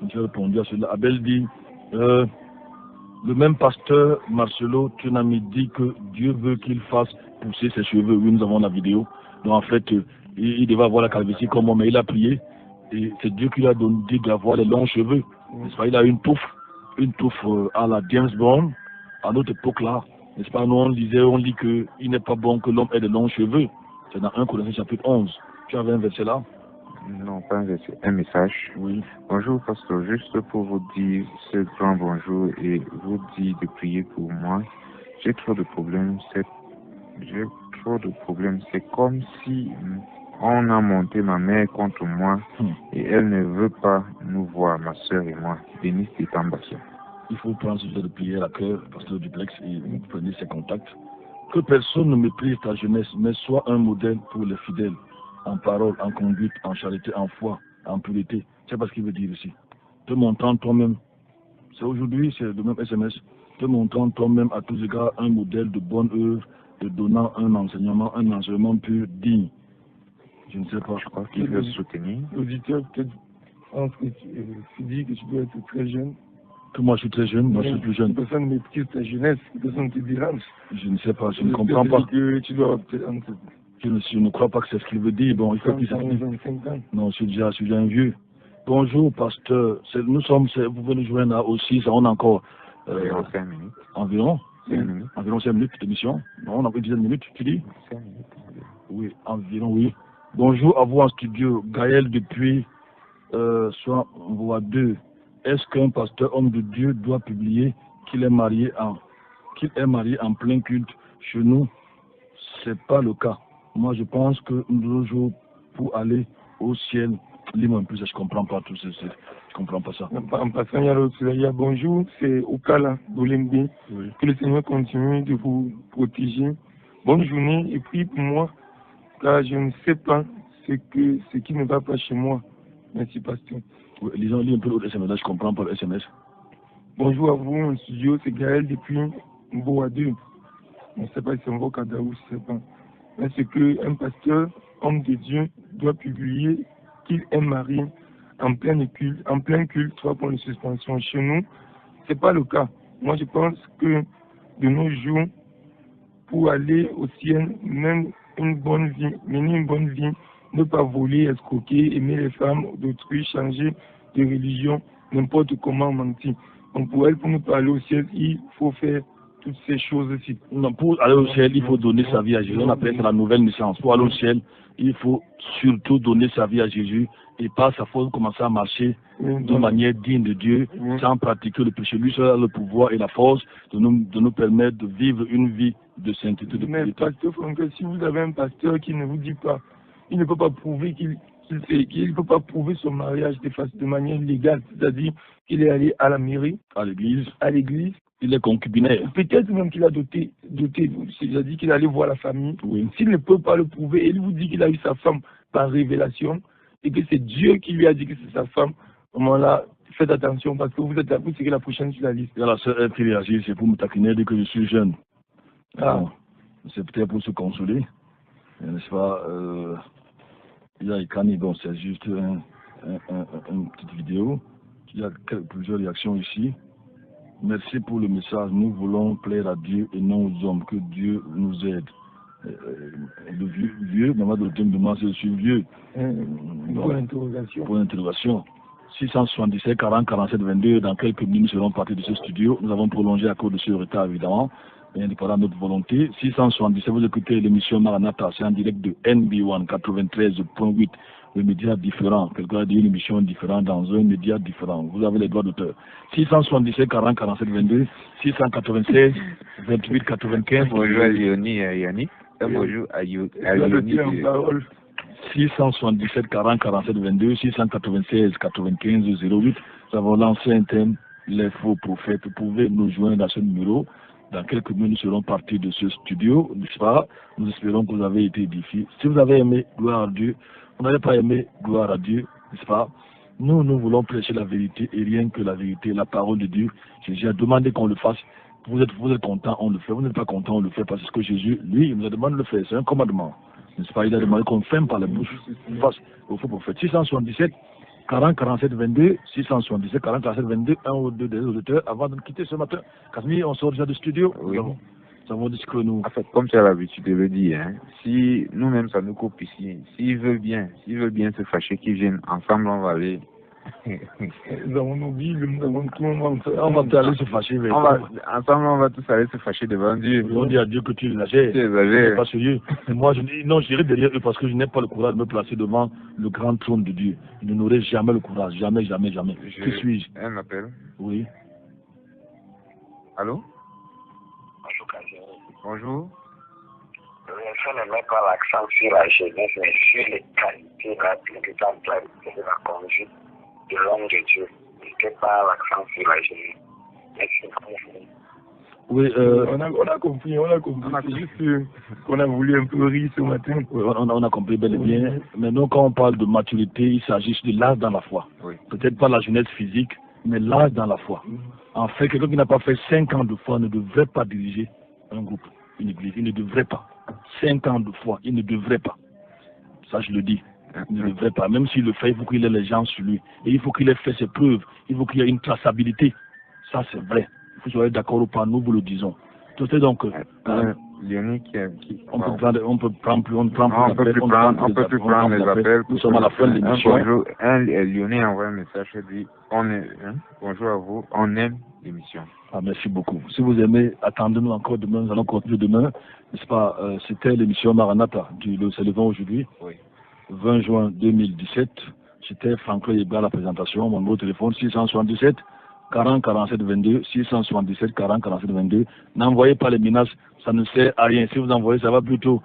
[SPEAKER 2] à cela. Abel dit, le même pasteur Marcelo Tunami dit que Dieu veut qu'il fasse pousser ses cheveux. Oui, nous avons la vidéo. Donc en fait, il devait avoir la calvitie comme moi, mais il a prié. Et c'est Dieu qui lui a dit d'avoir les longs cheveux. N'est-ce pas? Il a une touffe à la James Bond, à notre époque là. N'est-ce pas? Nous on lit qu'il n'est pas bon que l'homme ait de longs cheveux. C'est dans 1 Corinthiens chapitre 11. Tu avais un verset là?
[SPEAKER 4] Non, pas un verset, un message.
[SPEAKER 2] Oui.
[SPEAKER 4] Bonjour, pasteur. Juste pour vous dire ce grand bonjour et vous dire de prier pour moi. J'ai trop de problèmes. C'est comme si on a monté ma mère contre moi et elle ne veut pas nous voir, ma soeur et moi. Bénis tes tambassons.
[SPEAKER 2] Il faut prendre ce genre de prière à cœur, pasteur Duplex, et vous prenez ses contacts. Que personne ne méprise ta jeunesse, mais sois un modèle pour les fidèles, en parole, en conduite, en charité, en foi, en pureté. C'est pas ce qu'il veut dire ici. Te montrant toi-même. C'est aujourd'hui, c'est le même SMS. Te montrant toi-même à tous égards un modèle de bonne œuvre, de donnant un enseignement pur, digne. Je ne sais pas.
[SPEAKER 4] Je crois qu'il veut soutenir.
[SPEAKER 5] L'auditeur peut-être pense que tu dis que tu dois être très jeune.
[SPEAKER 2] Que moi je suis très jeune, moi je suis plus jeune.
[SPEAKER 5] Personne ne méprise ta jeunesse, personne te dérange.
[SPEAKER 2] Je ne sais pas, je ne comprends pas.
[SPEAKER 5] Que tu dois peut-être
[SPEAKER 2] je ne crois pas que c'est ce qu'il veut dire. Bon, il faut qu'il s'explique. Non, je suis déjà un vieux. Bonjour, pasteur. Nous sommes, vous pouvez nous joindre aussi, on a encore.
[SPEAKER 4] Environ 5 minutes.
[SPEAKER 2] Environ
[SPEAKER 4] 5 minutes.
[SPEAKER 2] Environ 5 minutes d'émission. Non, on a une dizaine de minutes, tu dis?
[SPEAKER 4] 5 minutes.
[SPEAKER 2] Oui, environ, oui. Bonjour à vous en studio. Gaël depuis soit voix 2. Est-ce qu'un pasteur homme de Dieu doit publier qu'il est marié en plein culte? Chez nous, c'est pas le cas. Moi, je pense que nous devons jouer pour aller au ciel. Lis-moi un peu ça, je comprends pas tout ça. Je comprends pas ça.
[SPEAKER 5] En passant, il y a bonjour, c'est Okala Dolembe. Oui. Que le Seigneur continue de vous protéger. Bonne journée. Et puis pour moi, car je ne sais pas ce qui ne va pas chez moi. Merci, pasteur.
[SPEAKER 2] Oui, lisons un peu l'autre SMS, je comprends pas le SMS.
[SPEAKER 5] Bonjour à vous, en studio, c'est Gaël depuis Mboa 2. On ne sait pas si c'est Mbokadaou, je ne sais pas. Mais c'est qu'un pasteur, homme de Dieu, doit publier qu'il aime Marie en plein culte, 3 points de suspension. Chez nous, ce n'est pas le cas. Moi, je pense que de nos jours, pour aller au ciel, même une bonne vie, mener une bonne vie, ne pas voler, escroquer, aimer les femmes d'autrui, changer de religion, n'importe comment mentir. Donc pour elle, pour ne pas aller au ciel, il faut faire toutes ces choses-ci.
[SPEAKER 2] Non, pour aller au ciel, il faut donner sa vie à Jésus. On appelle ça la nouvelle naissance. Pour aller au ciel, il faut surtout donner sa vie à Jésus et par sa force commencer à marcher de manière digne de Dieu, sans pratiquer le péché. Lui seul a le pouvoir et la force de nous permettre de vivre une vie de sainteté, de
[SPEAKER 5] mais
[SPEAKER 2] piété.
[SPEAKER 5] pasteur Franck, si vous avez un pasteur qui ne vous dit pas, il ne peut pas prouver qu'il ne peut pas prouver son mariage de manière légale, c'est-à-dire qu'il est allé à la mairie, à l'église,
[SPEAKER 2] il est concubinaire.
[SPEAKER 5] Peut-être même qu'il a doté, c'est-à-dire qu'il est allé voir la famille.
[SPEAKER 2] Oui.
[SPEAKER 5] S'il ne peut pas le prouver, et il vous dit qu'il a eu sa femme par révélation, et que c'est Dieu qui lui a dit que c'est sa femme, au moment-là, faites attention, parce que vous serez la prochaine sur la liste.
[SPEAKER 2] Il y a la sœur qui réagit, c'est pour me taquiner dès que je suis jeune.
[SPEAKER 5] Ah.
[SPEAKER 2] C'est peut-être pour se consoler, n'est-ce pas? Il y a Ikani, bon, c'est juste une petite vidéo. Il y a plusieurs réactions ici. Merci pour le message. Nous voulons plaire à Dieu et non aux hommes. Que Dieu nous aide. Le vieux, maman de l'automne demande si je suis vieux.
[SPEAKER 5] Pour l'interrogation.
[SPEAKER 2] Pour l'interrogation. 677 40 47 22. Dans quelques minutes, nous serons partis de ce studio. Nous avons prolongé à cause de ce retard, évidemment. Bien dépendant de notre volonté. 677, vous écoutez l'émission Maranatha, c'est en direct de NB1 93.8, le média différent. Quelqu'un a dit une émission différente dans un média différent. Vous avez les droits d'auteur. 677 40 47 22, 696 28 95.
[SPEAKER 4] Bonjour à Léonie et à Yannick. Bonjour à Léonie.
[SPEAKER 2] 677 40 47 22, 696 95 08. Nous avons lancé un thème, les faux prophètes. Vous pouvez nous joindre à ce numéro. Dans quelques minutes, nous serons partis de ce studio, n'est-ce pas? Nous espérons que vous avez été édifiés. Si vous avez aimé, gloire à Dieu. Vous n'avez pas aimé, gloire à Dieu, n'est-ce pas? Nous voulons prêcher la vérité et rien que la vérité, la parole de Dieu. Jésus a demandé qu'on le fasse. Vous êtes content, on le fait. Vous n'êtes pas content, on le fait parce que Jésus, lui, il nous a demandé de le faire. C'est un commandement, n'est-ce pas? Il a demandé qu'on ferme par la bouche. On fasse au faux prophète. 677 40 47 22, 677 40 47 22, un ou deux des auditeurs avant de nous quitter ce matin. Casimir, on sort déjà du studio.
[SPEAKER 4] Oui.
[SPEAKER 2] Nous avons dit que nous.
[SPEAKER 4] En fait, comme tu as l'habitude de le dire, hein, si nous-mêmes ça nous coupe ici, s'ils veulent bien se fâcher, qu'ils viennent ensemble, on va aller.
[SPEAKER 5] Nous avons nos Bibles, nous avons tout, on
[SPEAKER 2] va aller se fâcher.
[SPEAKER 4] Ensemble, on va tous aller se fâcher devant Dieu.
[SPEAKER 2] On dit à Dieu que tu exagères.
[SPEAKER 4] Tu exagères.
[SPEAKER 2] Pas sérieux. Moi, je dis, non, j'irai derrière eux parce que je n'ai pas le courage de me placer devant le grand trône de Dieu. Je n'aurai jamais le courage. Jamais, jamais, jamais. Qui suis-je?
[SPEAKER 4] Un appel.
[SPEAKER 2] Oui.
[SPEAKER 4] Allô?
[SPEAKER 3] Bonjour, Casimir.
[SPEAKER 4] Bonjour.
[SPEAKER 3] Je ne mets pas l'accent sur la jeunesse, mais sur les qualités de la conduite de l'homme de Dieu. Je ne mets pas l'accent sur la jeunesse. Merci.
[SPEAKER 2] Oui,
[SPEAKER 5] on a compris. C'est juste qu'on a voulu un peu rire ce matin.
[SPEAKER 2] Oui, on a compris bel et bien. Maintenant, quand on parle de maturité, il s'agit de l'âge dans la foi.
[SPEAKER 4] Oui.
[SPEAKER 2] Peut-être pas la jeunesse physique, mais l'âge dans la foi. En fait, quelqu'un qui n'a pas fait 5 ans de foi ne devrait pas diriger un groupe, une église. Il ne devrait pas. 5 ans de foi, il ne devrait pas. Ça, je le dis. Il ne devrait pas. Même s'il le fait, il faut qu'il ait les gens sur lui. Et il faut qu'il ait fait ses preuves. Il faut qu'il y ait une traçabilité. Ça, c'est vrai. Vous soyez d'accord ou pas, nous vous le disons. Tout est donc.
[SPEAKER 4] Léonie
[SPEAKER 2] on peut prendre plus
[SPEAKER 4] les appels.
[SPEAKER 2] Nous sommes à la fin de l'émission.
[SPEAKER 4] Bonjour. Léonie envoie un message qui dit bonjour à vous, on aime l'émission.
[SPEAKER 2] Ah, merci beaucoup. Si vous aimez, attendez-nous encore demain, nous allons continuer demain. N'est-ce pas? C'était l'émission Maranatha c'est le 20 aujourd'hui.
[SPEAKER 4] Oui.
[SPEAKER 2] 20 juin 2017. C'était Franck Yébra à la présentation. Mon numéro de téléphone 677 40 47 22, 677 40 47 22. N'envoyez pas les menaces, ça ne sert à rien. Si vous envoyez, ça va plutôt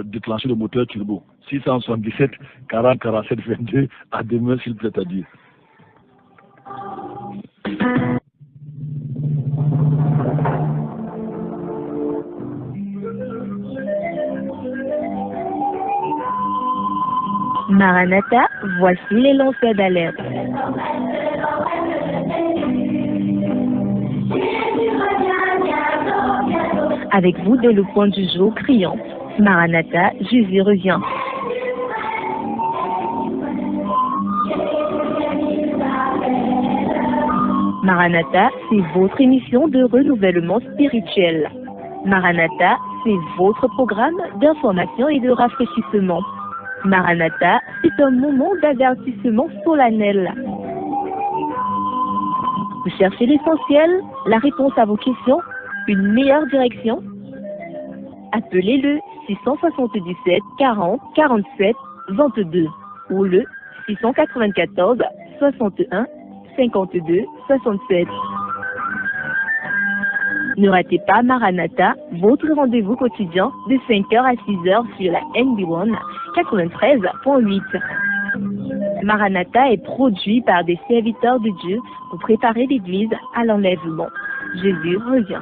[SPEAKER 2] déclencher le moteur turbo. 677 40 47 22. À demain, s'il plaît à Dieu.
[SPEAKER 1] Maranatha, voici les lanceurs d'alerte. Avec vous dès le point du jour criant. Maranatha, Jésus revient. Maranatha, c'est votre émission de renouvellement spirituel. Maranatha, c'est votre programme d'information et de rafraîchissement. Maranatha, c'est un moment d'avertissement solennel. Vous cherchez l'essentiel, la réponse à vos questions, une meilleure direction? Appelez le 677 40 47 22 ou le 694 61 52 67. Ne ratez pas Maranatha, votre rendez-vous quotidien de 5h à 6h sur la NB1 93.8. Maranatha est produit par des serviteurs de Dieu pour préparer l'Église à l'enlèvement. Jésus revient.